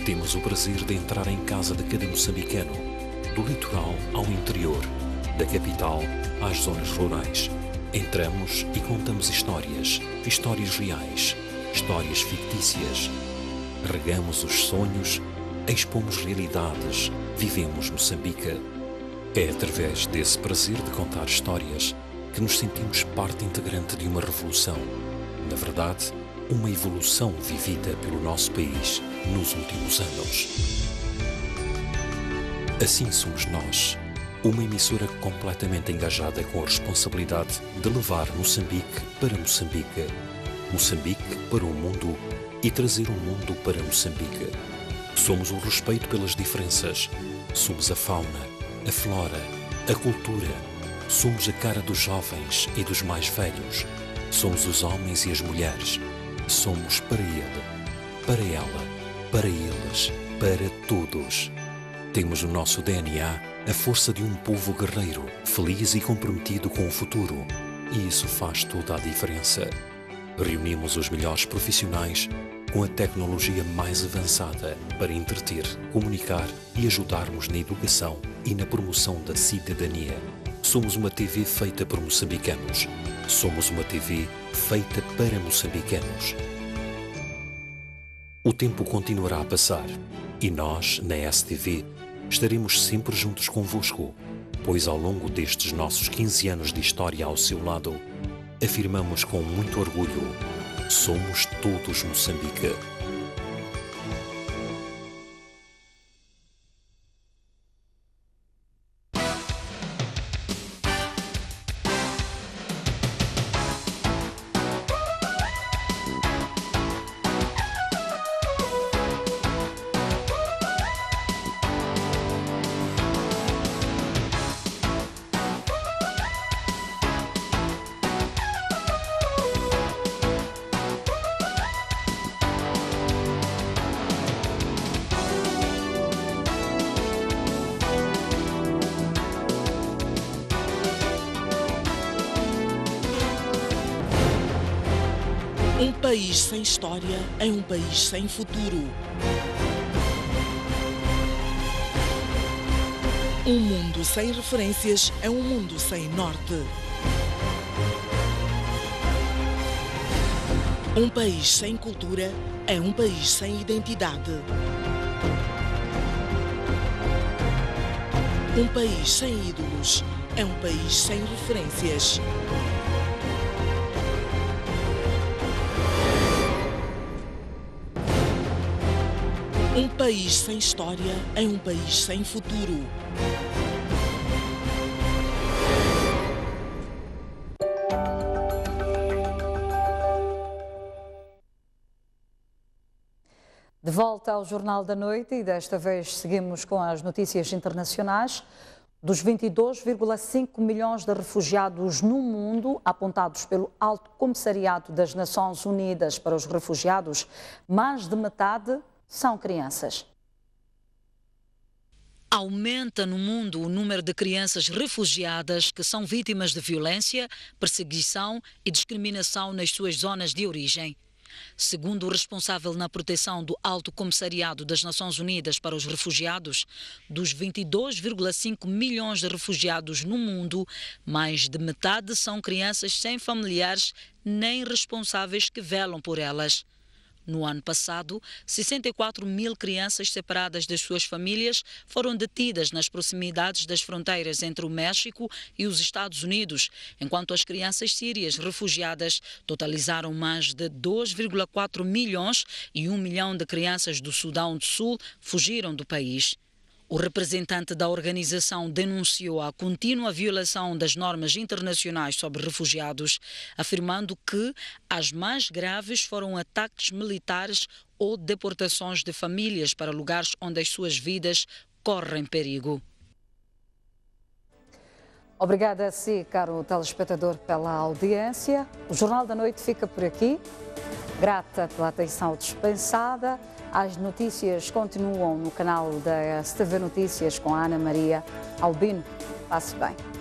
Temos o prazer de entrar em casa de cada moçambicano, do litoral ao interior, da capital às zonas rurais. Entramos e contamos histórias, histórias reais, histórias fictícias. Regamos os sonhos, expomos realidades, vivemos Moçambique. É através desse prazer de contar histórias que nos sentimos parte integrante de uma revolução. Na verdade, uma evolução vivida pelo nosso país nos últimos anos. Assim somos nós, uma emissora completamente engajada com a responsabilidade de levar Moçambique para Moçambique, Moçambique para o mundo e trazer o mundo para Moçambique. Somos o respeito pelas diferenças, somos a fauna, a flora, a cultura, somos a cara dos jovens e dos mais velhos, somos os homens e as mulheres, somos para ele, para ela, para eles, para todos. Temos no nosso DNA a força de um povo guerreiro, feliz e comprometido com o futuro. E isso faz toda a diferença. Reunimos os melhores profissionais com a tecnologia mais avançada para entreter, comunicar e ajudarmos na educação e na promoção da cidadania. Somos uma TV feita por moçambicanos. Somos uma TV feita para moçambicanos. O tempo continuará a passar e nós, na STV, estaremos sempre juntos convosco, pois ao longo destes nossos 15 anos de história ao seu lado, afirmamos com muito orgulho, somos todos Moçambique. Um país sem história é um país sem futuro. Um mundo sem referências é um mundo sem norte. Um país sem cultura é um país sem identidade. Um país sem ídolos é um país sem referências. Um país sem história é um país sem futuro. De volta ao Jornal da Noite e desta vez seguimos com as notícias internacionais. Dos 22,5 milhões de refugiados no mundo, apontados pelo Alto Comissariado das Nações Unidas para os Refugiados, mais de metade são crianças. Aumenta no mundo o número de crianças refugiadas que são vítimas de violência, perseguição e discriminação nas suas zonas de origem. Segundo o responsável na proteção do Alto Comissariado das Nações Unidas para os Refugiados, dos 22,5 milhões de refugiados no mundo, mais de metade são crianças sem familiares nem responsáveis que velam por elas. No ano passado, 64 mil crianças separadas das suas famílias foram detidas nas proximidades das fronteiras entre o México e os Estados Unidos, enquanto as crianças sírias refugiadas totalizaram mais de 2,4 milhões e 1 milhão de crianças do Sudão do Sul fugiram do país. O representante da organização denunciou a contínua violação das normas internacionais sobre refugiados, afirmando que as mais graves foram ataques militares ou deportações de famílias para lugares onde as suas vidas correm perigo. Obrigada a si, caro telespectador, pela audiência. O Jornal da Noite fica por aqui. Grata pela atenção dispensada. As notícias continuam no canal da STV Notícias com a Ana Maria Albino. Passe bem.